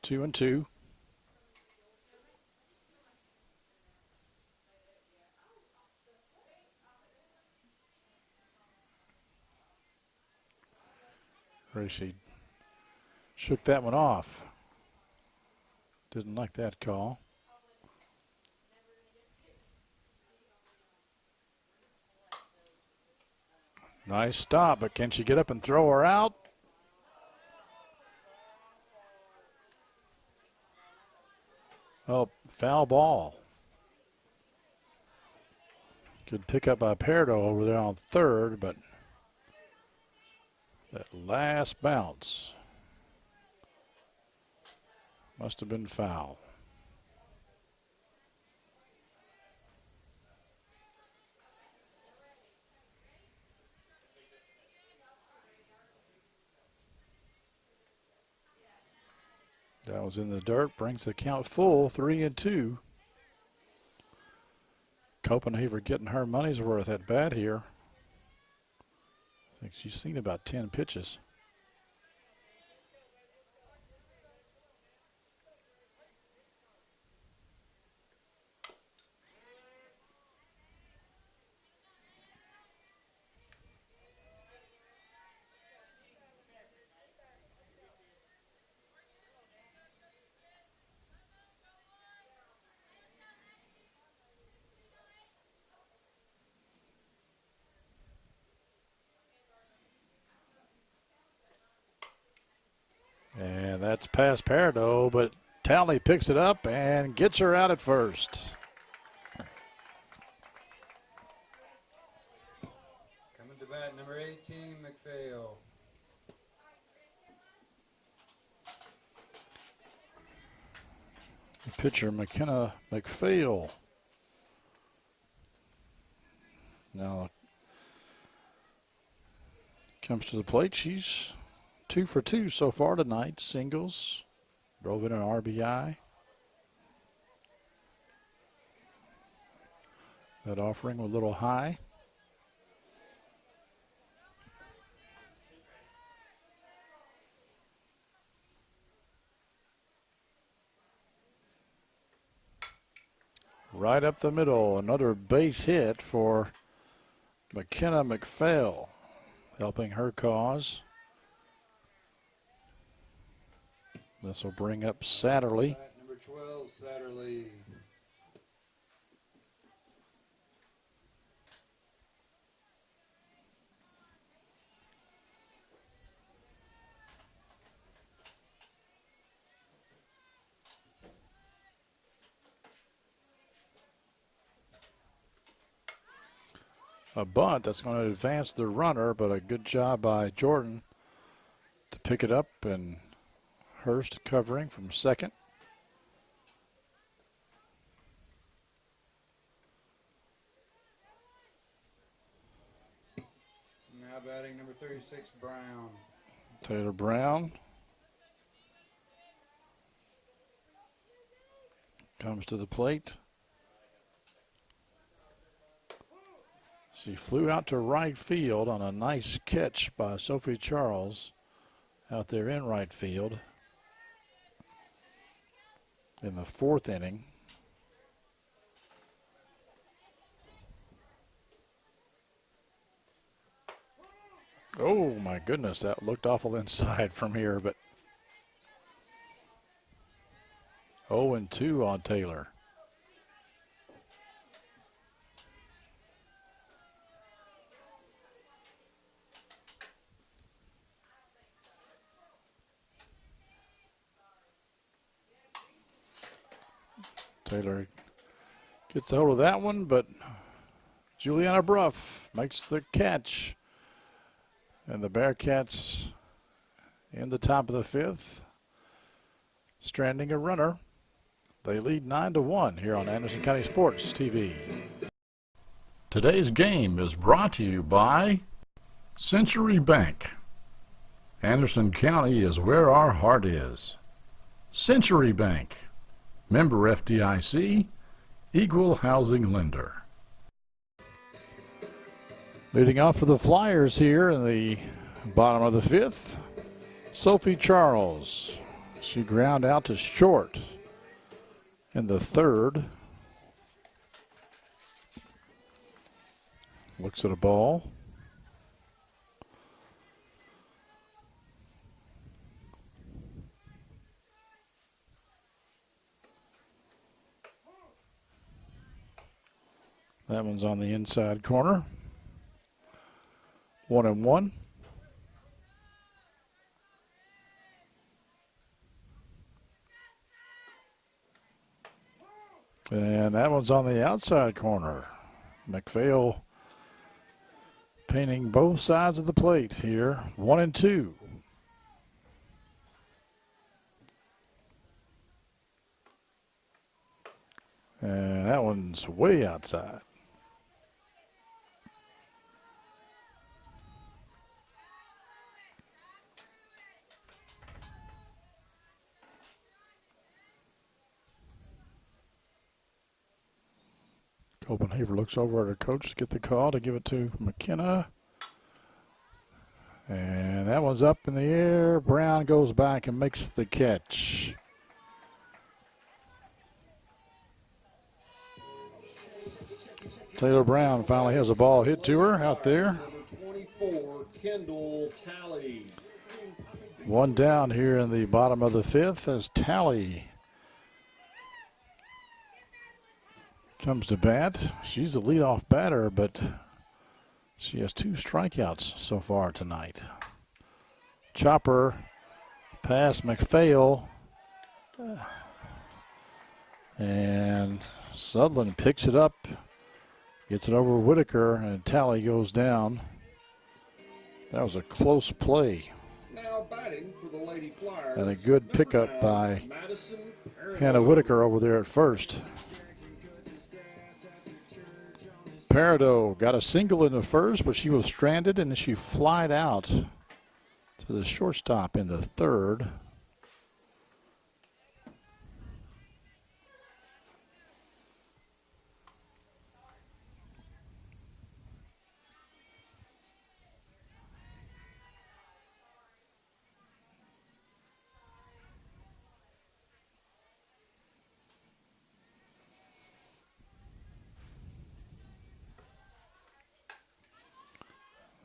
S2: 2-2. Gracie shook that one off. Didn't like that call. Nice stop, but can she get up and throw her out? Oh, foul ball. Good pickup by Pardo over there on third, but that last bounce must have been foul. That was in the dirt, brings the count full, 3-2. Copenhagen getting her money's worth at bat here. I think she's seen about 10 pitches. And that's past Pardo, but Townley picks it up and gets her out at first.
S6: Coming to bat, number 18, McPhail.
S2: Pitcher McKenna McPhail. Now comes to the plate. She's 2 for 2 so far tonight. Singles, drove in an RBI. That offering was a little high. Right up the middle, another base hit for McKenna McPhail, helping her cause. This will bring up Satterley.
S6: Number 12, Satterley.
S2: A bunt that's going to advance the runner, but a good job by Jordan to pick it up, and Hurst covering from second.
S6: Now batting number 36, Brown.
S2: Taylor Brown comes to the plate. She flew out to right field on a nice catch by Sophie Charles out there in right field in the 4th inning. Oh my goodness, that looked awful inside from here, but 0-2 on Taylor. Taylor gets a hold of that one, but Juliana Bruff makes the catch. And the Bearcats in the top of the 5th, stranding a runner. They lead 9-1 here on Anderson County Sports TV.
S1: Today's game is brought to you by Century Bank. Anderson County is where our heart is. Century Bank, member FDIC, equal housing lender.
S2: Leading off for the Flyers here in the bottom of the fifth, Sophie Charles. She ground out to short in the third. Looks at a ball. That one's on the inside corner. 1-1. And that one's on the outside corner. McPhail painting both sides of the plate here. 1-2. And that one's way outside. Copenhaver looks over at her coach to get the call to give it to McKenna. And that one's up in the air. Brown goes back and makes the catch. Taylor Brown finally has a ball hit to her out there.
S3: Number 24, Kendall Talley.
S2: One down here in the bottom of the fifth as Talley comes to bat. She's the leadoff batter, but she has 2 strikeouts so far tonight. Chopper past McPhail. And Sutherland picks it up, gets it over Whitaker, and Talley goes down. That was a close play.
S3: Now batting for the Lady Flyers.
S2: And a good
S3: number
S2: pickup
S3: 9,
S2: by
S3: Madison
S2: Hannah Whitaker over there at first. Parado got a single in the first, but she was stranded and she flied out to the shortstop in the third.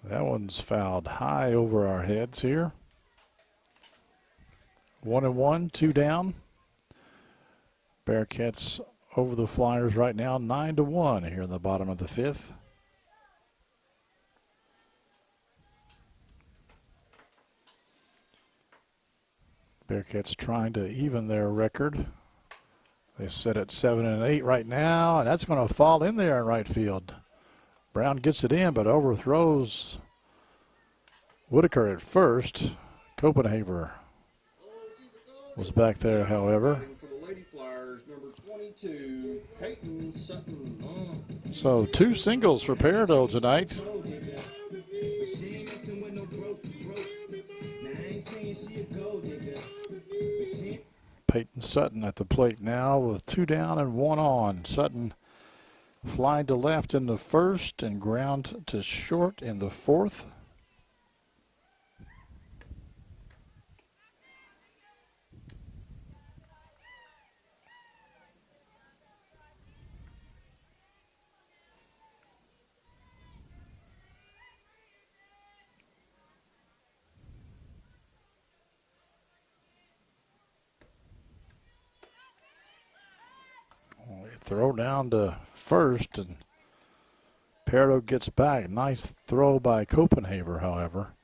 S2: That one's fouled high over our heads here. 1-1, 2 down. Bearcats over the Flyers right now, 9-1 here in the bottom of the fifth. Bearcats trying to even their record. They sit at 7-8 right now, and that's going to fall in there in right field. Brown gets it in, but overthrows Whitaker at first. Copenhaver was back there, however.
S3: for the Lady Flyers, number 22, Peyton Sutton.
S2: So 2 singles for Parado tonight. Peyton Sutton at the plate now with 2 down and 1 on. Sutton flying to left in the first and ground to short in the fourth. Throw down to first, and Parado gets back. Nice throw by Copenhaver, however.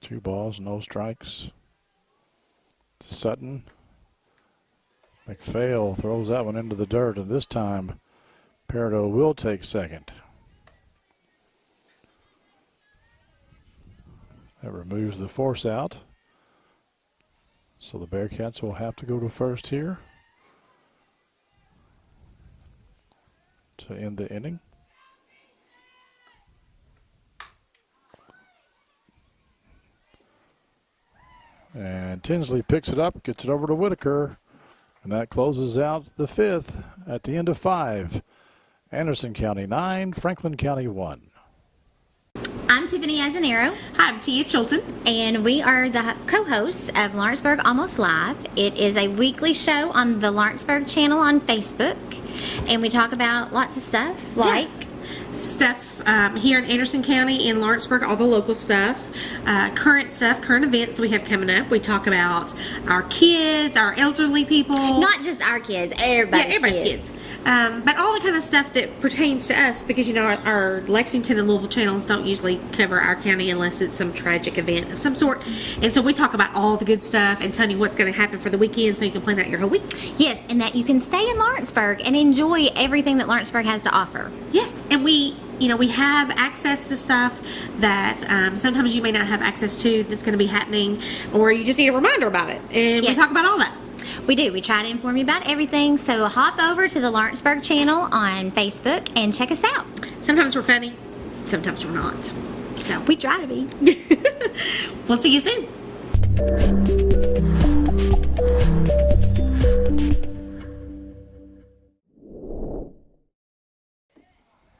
S2: Two balls, no strikes. Sutton. McPhail throws that one into the dirt, and this time Parado will take second. That removes the force out. So the Bearcats will have to go to first here to end the inning. And Tinsley picks it up, gets it over to Whitaker, and that closes out the fifth at the end of 5. Anderson County 9, Franklin County 1.
S4: I'm Tiffany Azanero,
S5: Hi, I'm Tia Chilton.
S4: and we are the co-hosts of Lawrenceburg Almost Live. It is a weekly show on the Lawrenceburg channel on Facebook, and we talk about lots of stuff like
S5: Stuff here in Anderson County, in Lawrenceburg, all the local stuff, current events we have coming up. We talk about our kids, our elderly people.
S4: not just our kids, everybody's
S5: kids. But all the kind of stuff that pertains to us, because our Lexington and Louisville channels don't usually cover our county unless it's some tragic event of some sort. And so we talk about all the good stuff and tell you what's going to happen for the weekend so you can plan out your whole week.
S4: Yes, and that you can stay in Lawrenceburg and enjoy everything that Lawrenceburg has to offer.
S5: Yes, and we have access to stuff that sometimes you may not have access to that's going to be happening, or you just need a reminder about it. And we
S4: Yes.
S5: talk about all that.
S4: We do. We try to inform you about everything. So hop over to the Lawrenceburg channel on Facebook and check us out.
S5: Sometimes we're funny, sometimes we're not. So
S4: We try to be.
S5: we'll see you soon.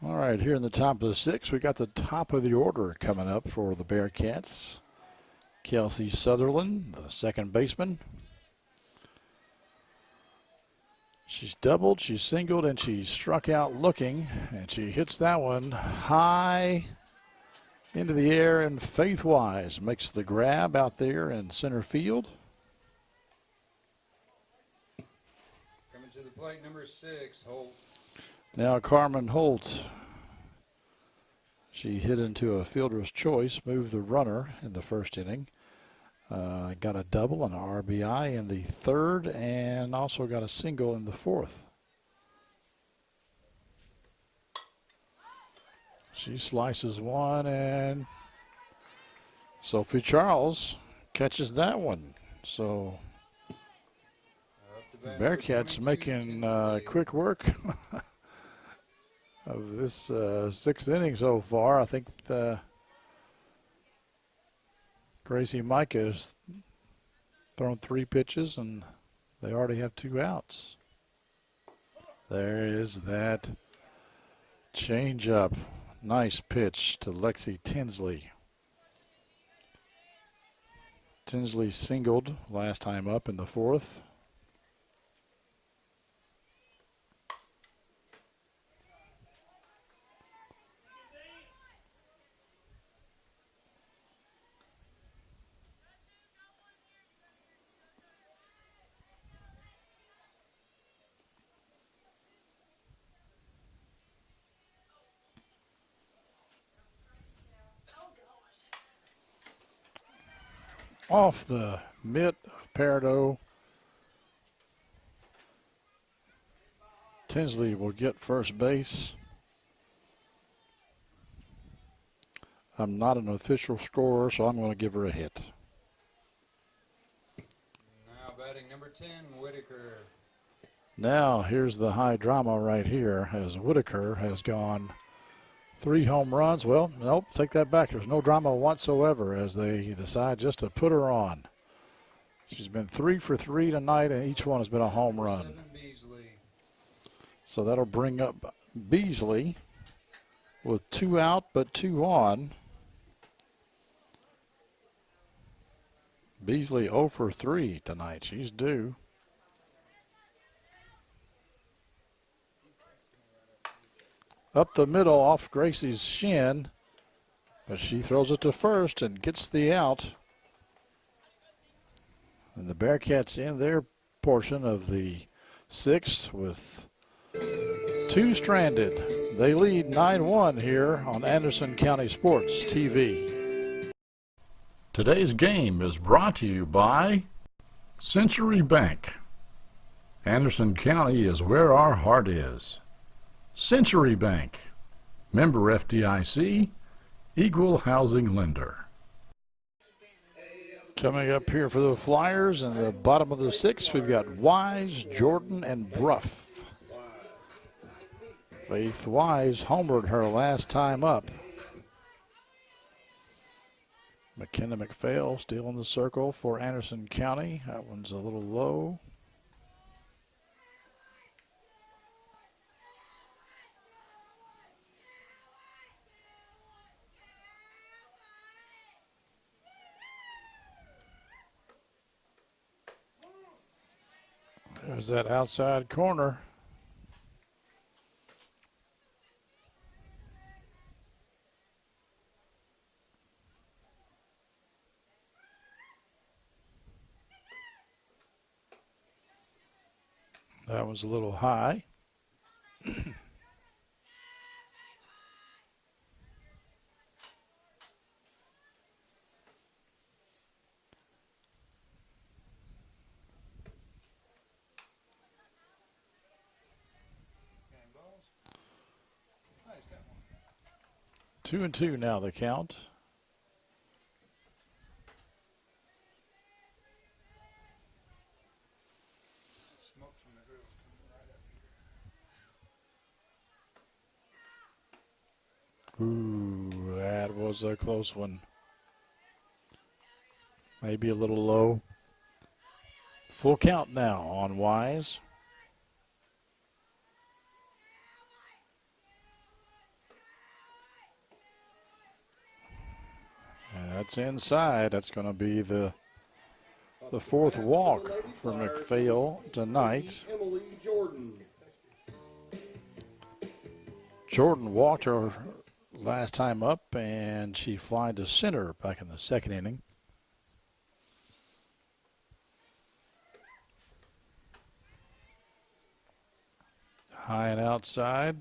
S2: All right, here in the top of the 6, we got the top of the order coming up for the Bearcats. Kelsey Sutherland, the second baseman. She's doubled, she's singled, and she struck out looking, and she hits that one high into the air, and Faith Wise makes the grab out there in center field.
S6: Coming to the plate, number 6, Holt.
S2: Now Carmen Holt. She hit into a fielder's choice, moved the runner in the first inning. Got a double and an RBI in the third, and also got a single in the fourth. She slices one, and Sophie Charles catches that one. So
S6: Up to bat, number
S2: Bearcats
S6: 22,
S2: making
S6: Tinsley.
S2: quick work of this sixth inning so far. I think Gracie Micah has thrown 3 pitches, and they already have 2 outs. There is that change-up. Nice pitch to Lexi Tinsley. Tinsley singled last time up in the fourth. Off the mitt of Peridot. Tinsley will get first base. I'm not an official scorer, so I'm going to give her a hit.
S6: Now batting number 10, Whitaker.
S2: Now here's the high drama right here, as Whitaker has gone 3 home runs. Well, nope, take that back. There's no drama whatsoever as they decide just to put her on. She's been 3 for 3 tonight, and each one has been a home run.
S6: 7, Beasley.
S2: So that'll bring up Beasley with 2 out but 2 on. Beasley 0 for 3 tonight. She's due. Up the middle off Gracie's shin, but she throws it to first and gets the out. And the Bearcats in their portion of the 6th with 2 stranded. They lead 9-1 here on Anderson County Sports TV.
S1: Today's game is brought to you by Century Bank. Anderson County is where our heart is. Century Bank, member FDIC, equal housing lender.
S2: Coming up here for the Flyers in the bottom of the sixth, we've got Wise, Jordan, and Bruff. Faith Wise homered her last time up. McKenna McPhail still in the circle for Anderson County. That one's a little low. There's that outside corner. That was a little high.
S6: Balls. Oh, he's got one.
S2: 2-2 now the count.
S6: Smoke from the girls coming right up here.
S2: Ooh, that was a close one. Maybe a little low. Full count now on Wise. And that's inside. That's going to be the fourth walk for McPhail tonight.
S3: Emily Jordan.
S2: Jordan walked her last time up, and she flied to center back in the second inning. High and outside.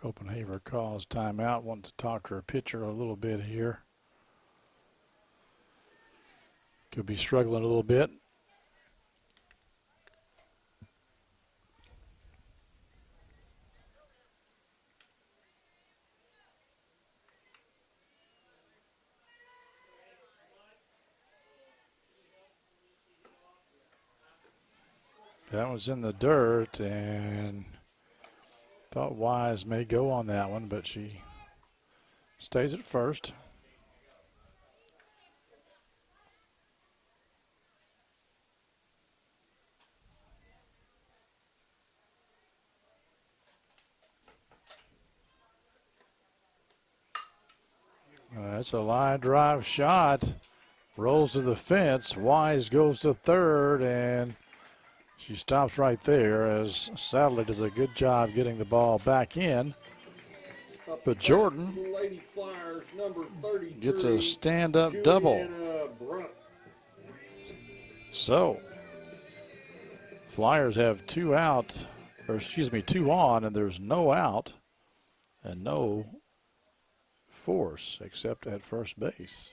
S2: Copenhagen calls timeout. Want to talk to her pitcher a little bit here. Could be struggling a little bit. That was in the dirt, and thought Wise may go on that one, but she stays at first. That's a line drive shot. Rolls to the fence. Wise goes to third, and she stops right there as Sadler does a good job getting the ball back in. But Jordan
S3: Lady Flyers, number 33,
S2: gets a stand-up double.
S3: Juliana Brunt.
S2: So, Flyers have two out, or excuse me, two on, and there's no out and no force except at first base.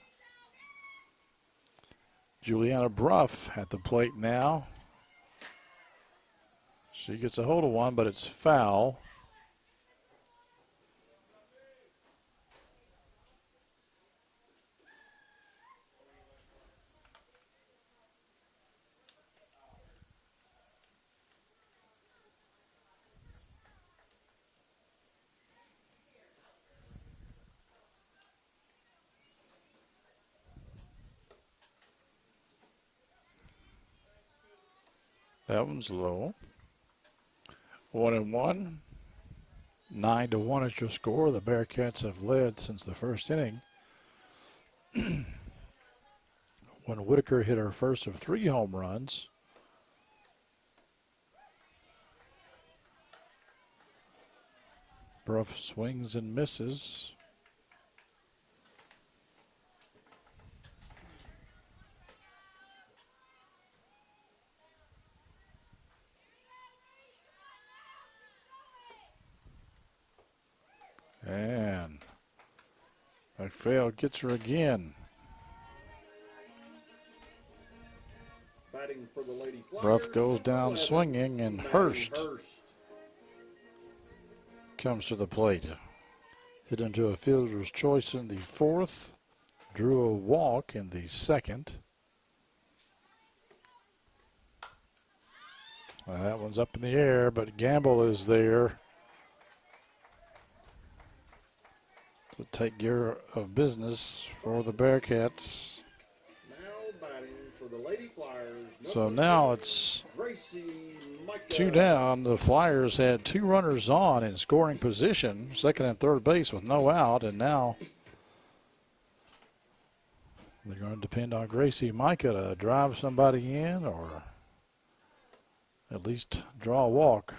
S2: Juliana Bruff at the plate now. She gets a hold of one, but it's foul. That one's low. 1-1. 9-1 is your score. The Bearcats have led since the first inning. When Whitaker hit her first of 3 home runs. Bruff swings and misses. And McPhail gets her again.
S3: Batting batting for the Lady Flyers.
S2: Ruff goes down
S3: 11,
S2: swinging, and
S3: Maddie
S2: Hurst comes to the plate. Hit into a fielder's choice in the fourth. Drew a walk in the second. That one's up in the air, but Gamble is there to take care of business for the Bearcats.
S3: Now batting for the Lady Flyers.
S2: So now it's
S3: Gracie Micah.
S2: 2 down. The Flyers had 2 runners on in scoring position, second and third base with no out, and now they're going to depend on Gracie Micah to drive somebody in or at least draw a walk.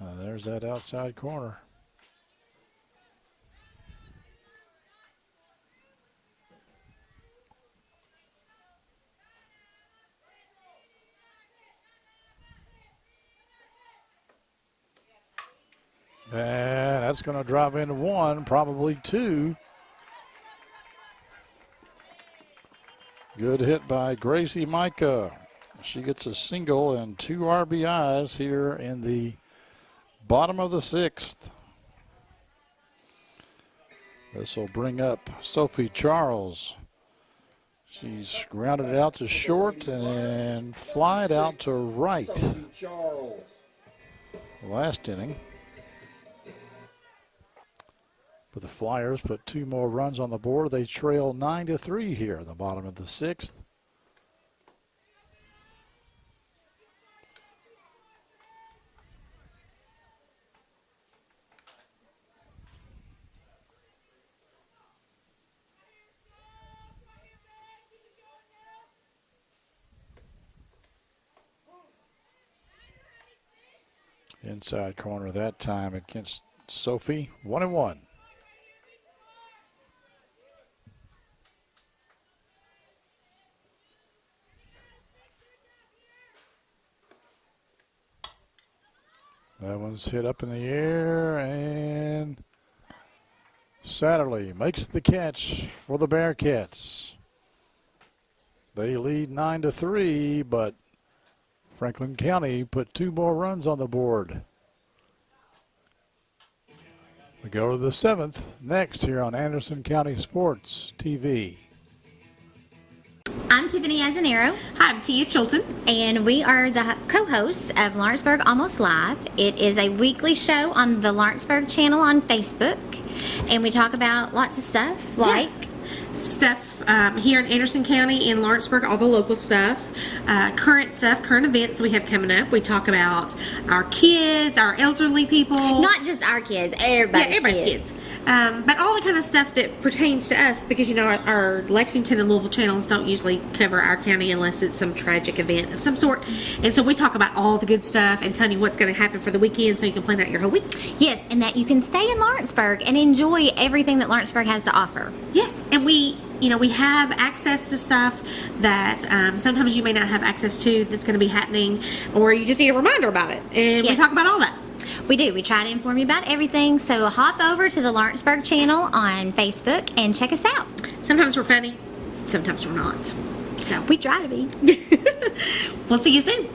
S2: There's that outside corner. And that's going to drive into 1, probably 2. Good hit by Gracie Micah. She gets a single and 2 RBIs here in the bottom of the 6th. This will bring up Sophie Charles. She's grounded it out to short and flied out to right.
S3: Sophie Charles.
S2: Last inning. But the Flyers put 2 more runs on the board. They trail 9-3 here in the bottom of the 6th. Inside corner that time against Sophie. 1-1. That one's hit up in the air, and Satterley makes the catch for the Bearcats. They lead 9-3, but Franklin County put 2 more runs on the board. We go to the 7th next here on Anderson County Sports TV.
S4: I'm Tiffany Azanero,
S5: Hi, I'm Tia Chilton.
S4: and we are the co-hosts of Lawrenceburg Almost Live. It is a weekly show on the Lawrenceburg channel on Facebook, and we talk about lots of stuff like
S5: Stuff here in Anderson County and Lawrenceburg, all the local stuff, current events we have coming up. We talk about our kids, our elderly people.
S4: not just our kids, everybody's
S5: kids. But all the kind of stuff that pertains to us, because you know our Lexington and Louisville channels don't usually cover our county unless it's some tragic event of some sort, and so we talk about all the good stuff and tell you what's going to happen for the weekend, so you can plan out your whole week.
S4: Yes, and that you can stay in Lawrenceburg and enjoy everything that Lawrenceburg has to offer.
S5: Yes, and we have access to stuff that sometimes you may not have access to that's going to be happening, or you just need a reminder about it, and we
S4: Yes.
S5: talk about all that.
S4: We do. We try to inform you about everything. So hop over to the Lawrenceburg channel on Facebook and check us out.
S5: Sometimes we're funny, sometimes we're not. So
S4: We try to be.
S5: we'll see you soon.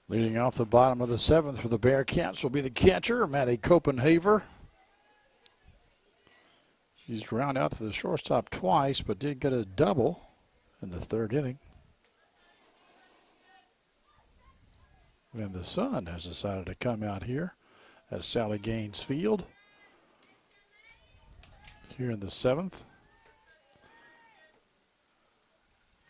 S2: Leading off the bottom of the 7th for the Bearcats will be the catcher, Maddie Copenhaver. She's ground out to the shortstop twice, but did get a double in the 3rd inning. And the sun has decided to come out here at Sally Gaines Field here in the 7th.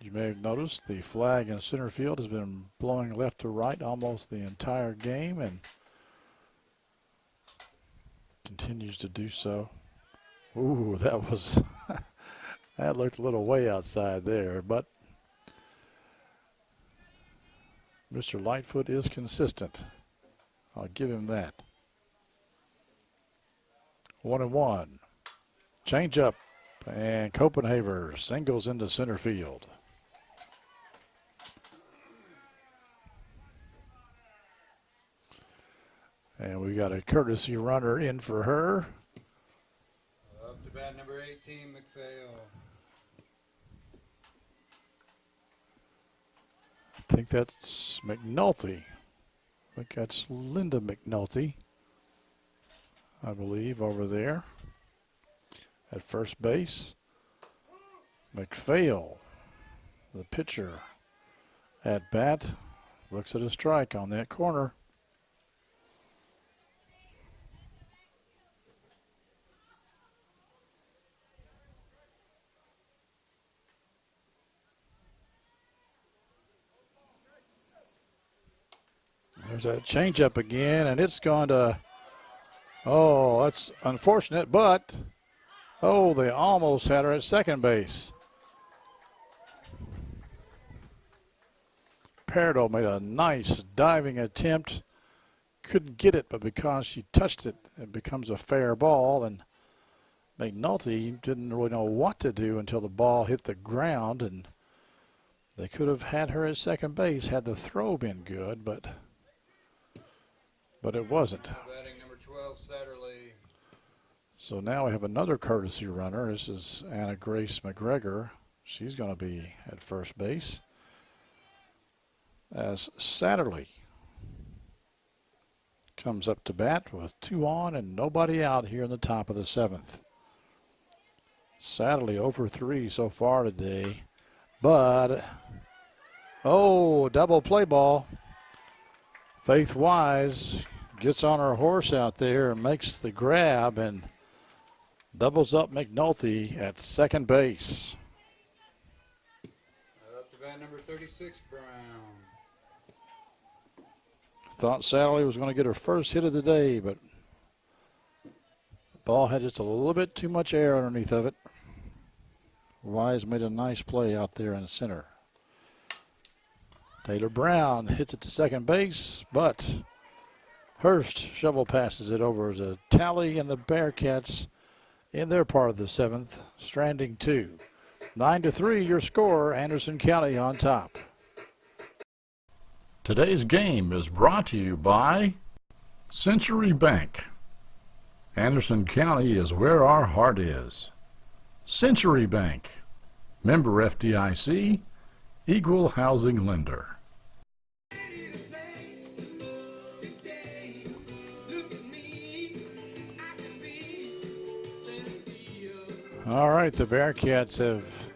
S2: You may have noticed the flag in center field has been blowing left to right almost the entire game and continues to do so. Ooh, that was that looked a little way outside there, but Mr. Lightfoot is consistent. I'll give him that. 1-1. Change up, and Copenhaver singles into center field. And we got a courtesy runner in for her.
S6: Up to bat number 18, McPhail.
S2: I think that's McNulty. I think that's Linda McNulty, I believe, over there at first base. McPhail, the pitcher, at bat, looks at a strike on that corner. There's a changeup again, and it's gone to, oh, that's unfortunate, but, oh, they almost had her at second base. Peridot made a nice diving attempt. Couldn't get it, but because she touched it, it becomes a fair ball, and McNulty didn't really know what to do until the ball hit the ground, and they could have had her at second base had the throw been good, but it wasn't.
S6: Batting number 12, Satterley.
S2: So now we have another courtesy runner. This is Anna Grace McGregor. She's going to be at first base as Satterley comes up to bat with 2 on and nobody out here in the top of the 7th. Satterley over 3 so far today, but, oh, double play ball. Faith Wise gets on her horse out there and makes the grab and doubles up McNulty at second base.
S6: Up to bat number 36, Brown.
S2: Thought Satterley was going to get her first hit of the day, but the ball had just a little bit too much air underneath of it. Wise made a nice play out there in the center. Taylor Brown hits it to second base, but Hurst shovel passes it over to Talley and the Bearcats in their part of the 7th, stranding 2. 9-3, your score, Anderson County on top.
S1: Today's game is brought to you by Century Bank. Anderson County is where our heart is. Century Bank, member FDIC, equal housing lender.
S2: All right, the Bearcats have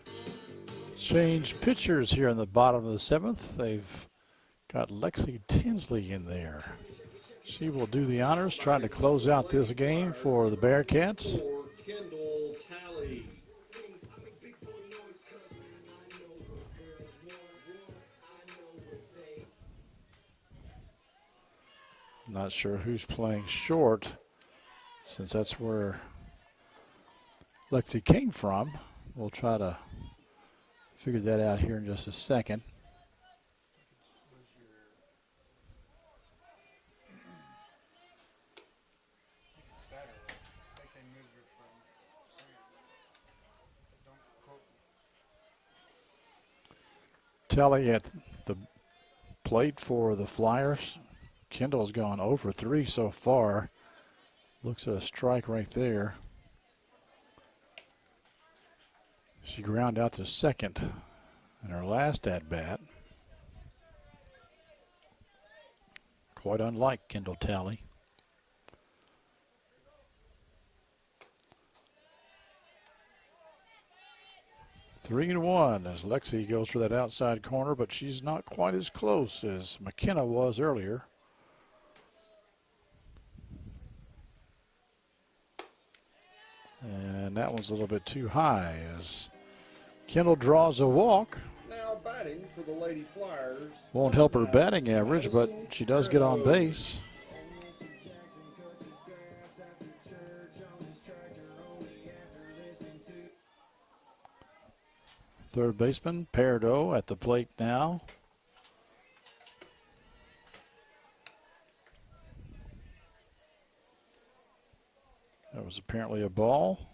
S2: changed pitchers here in the bottom of the 7th. They've got Lexi Tinsley in there. She will do the honors trying to close out this game for the Bearcats.
S3: For Kendall Talley.
S2: Not sure who's playing short, since that's where Lexi came from. We'll try to figure that out here in just a second.
S6: Satterley. I think they moved her from center. Don't quote me.
S2: Tally at the plate for the Flyers. Kendall's gone over 3 so far. Looks at a strike right there. She ground out to second in her last at-bat. Quite unlike Kendall Talley. Three and one as Lexi goes for that outside corner, but she's not quite as close as McKenna was earlier. And that one's a little bit too high as Kendall draws a walk.
S3: Now batting for the Lady Flyers.
S2: Won't help her batting average, but she does get on base. Third baseman Peridot at the plate now. That was apparently a ball.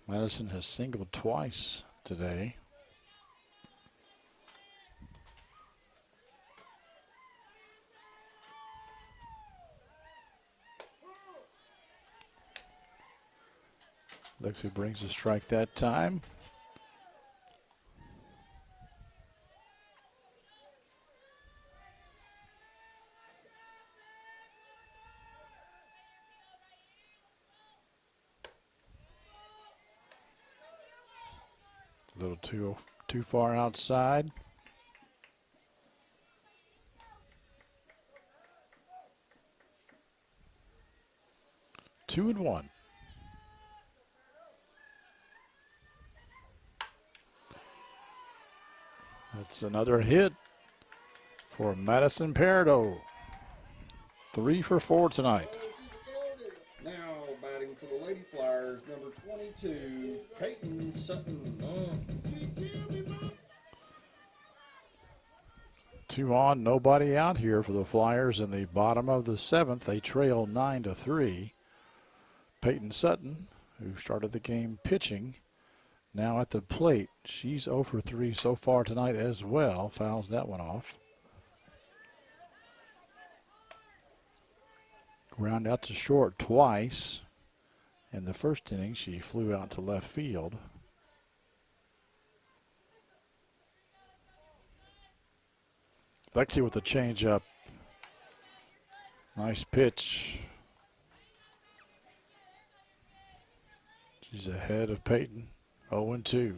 S2: Madison has singled twice today. Lexi brings a strike that time. A little too far outside. Two and one. That's another hit for Madison Peridot. 3 for 4 tonight.
S3: Now batting for the Lady Flyers, number 22, Peyton Sutton.
S2: 2 on, nobody out here for the Flyers in the bottom of the 7th. They trail 9-3. Peyton Sutton, who started the game pitching, now at the plate. She's 0 for 3 so far tonight as well. Fouls that one off. Ground out to short twice. In the first inning, she flew out to left field. Lexi with the changeup. Nice pitch. She's ahead of Peyton. 0-2.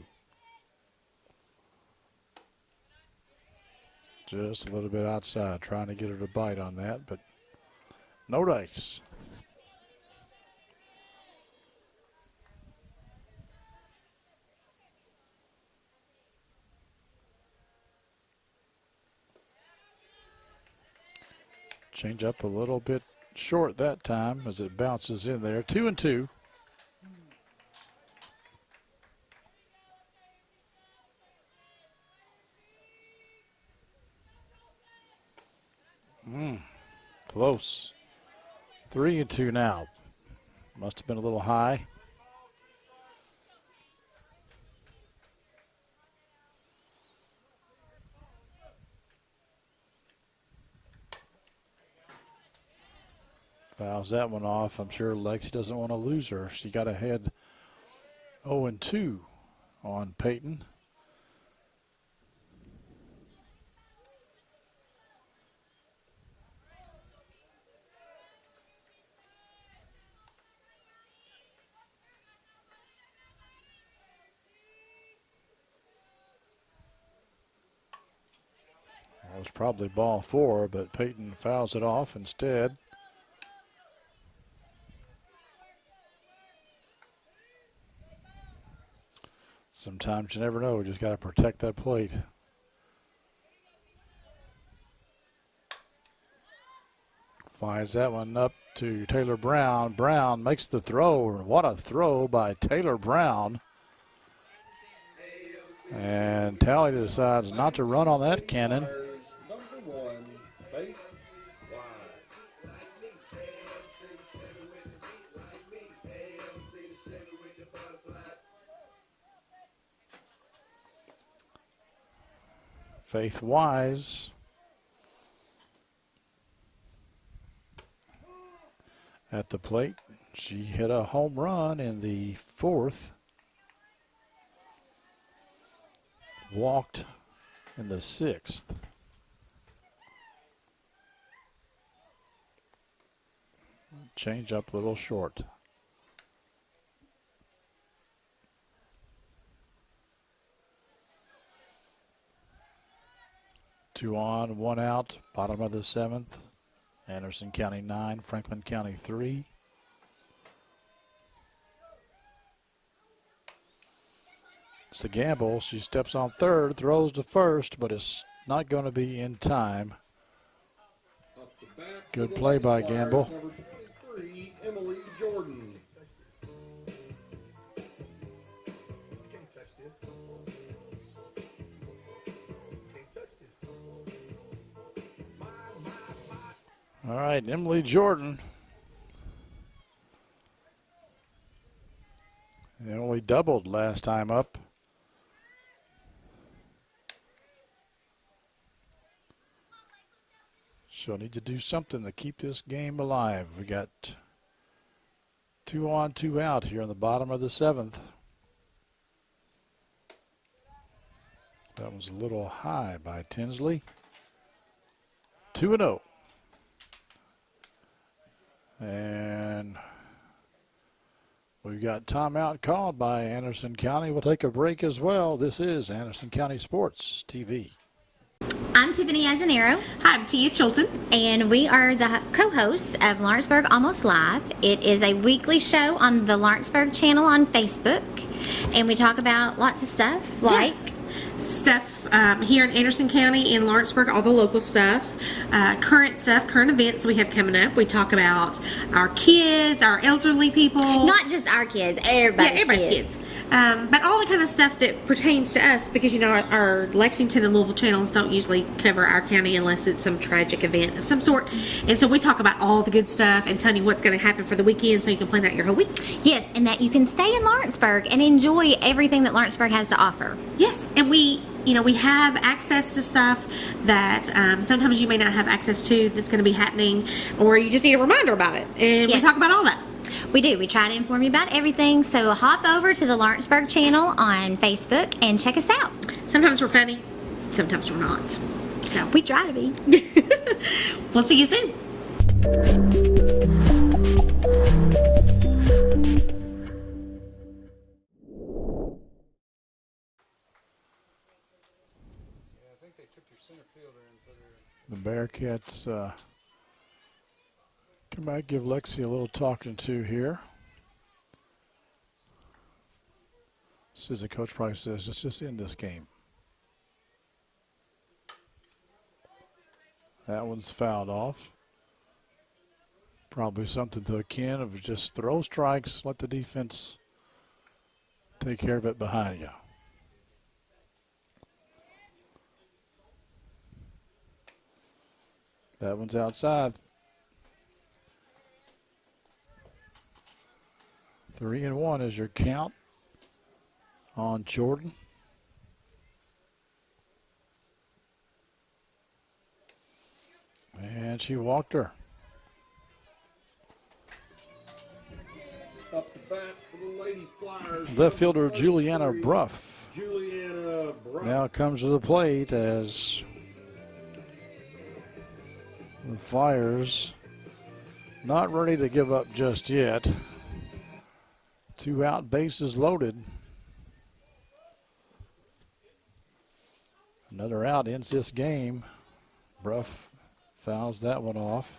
S2: Just a little bit outside, trying to get her to bite on that, but no dice. Change up a little bit short that time as it bounces in there. 2-2. Close. 3-2 now. Must have been a little high. Fouls that one off. I'm sure Lexi doesn't want to lose her. She got ahead 0-2 on Peyton. It was probably ball 4, but Peyton fouls it off instead. Sometimes you never know. You just got to protect that plate. Flies that one up to Taylor Brown. Brown makes the throw. What a throw by Taylor Brown. And Tally decides not to run on that cannon.
S3: Number 1, Faith Wise.
S2: Faith Wise at the plate. She hit a home run in the 4th. Walked in the 6th. Change up a little short. Two on, one out, bottom of the 7th. Anderson County 9, Franklin County 3. It's the Gamble. She steps on third, throws to first, but it's not going to be in time.
S3: Up the bat for
S2: Good
S3: the
S2: play
S3: Lady
S2: by
S3: Flyers,
S2: Gamble.
S3: Number 23, Emily Jordan.
S7: Can't touch this. Can't touch this.
S2: All right, Emily Jordan. They only doubled last time up. She'll need to do something to keep this game alive. We got 2 on, 2 out here in the bottom of the 7th. That was a little high by Tinsley. 2-0. And we've got timeout called by Anderson County. We'll take a break as well. This is Anderson County Sports TV.
S4: I'm Tiffany Azanero,
S5: Hi, I'm Tia Chilton.
S4: and we are the co-hosts of Lawrenceburg Almost Live. It is a weekly show on the Lawrenceburg channel on Facebook, and we talk about lots of stuff like
S5: Stuff here in Anderson County and Lawrenceburg, all the local stuff, current events we have coming up. We talk about our kids, our elderly people.
S4: not just our kids, everybody's
S5: kids. But all the kind of stuff that pertains to us, because our Lexington and Louisville channels don't usually cover our county unless it's some tragic event of some sort. And so we talk about all the good stuff and tell you what's going to happen for the weekend so you can plan out your whole week.
S4: Yes, and that you can stay in Lawrenceburg and enjoy everything that Lawrenceburg has to offer.
S5: Yes, and we have access to stuff that sometimes you may not have access to that's going to be happening, or you just need a reminder about it. And we
S4: Yes.
S5: talk about all that.
S4: We do. We try to inform you about everything. So hop over to the Lawrenceburg channel on Facebook and check us out.
S5: Sometimes we're funny, sometimes we're not. So
S4: We try to be.
S5: we'll see you soon.
S6: Yeah, I think they took your center fielder and put her.
S2: The Bearcats come back, give Lexi a little talking to here. This is the coach probably says, let's just end this game. That one's fouled off. Probably something to akin of just throw strikes, let the defense take care of it behind you. That one's outside. 3-1 is your count on Jordan. And she walked her.
S3: Up the bat for the Lady Flyers.
S2: Left fielder Juliana Bruff
S3: Juliana Bruff.
S2: now comes to the plate as the Flyers not ready to give up just yet. 2 out, bases loaded. Another out ends this game. Bruff fouls that one off.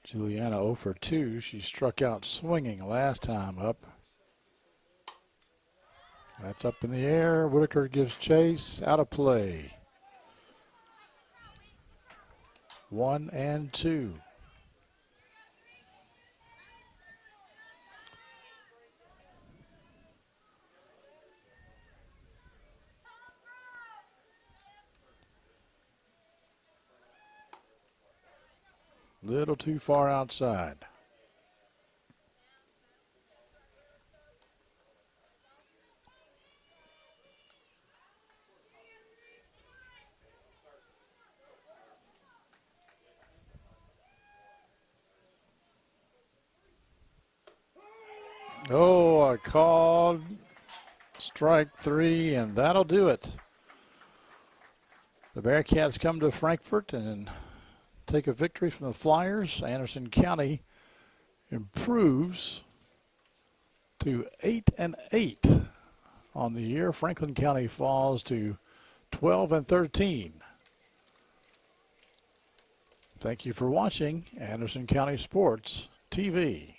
S2: Juliana 0 for 2. She struck out swinging last time up. That's up in the air. Whitaker gives chase. Out of play. 1-2. Little too far outside. Oh, I called strike 3, and that'll do it. The Bearcats come to Frankfort and take a victory from the Flyers. Anderson County improves to 8-8 on the year. Franklin County falls to 12-13. Thank you for watching Anderson County Sports TV.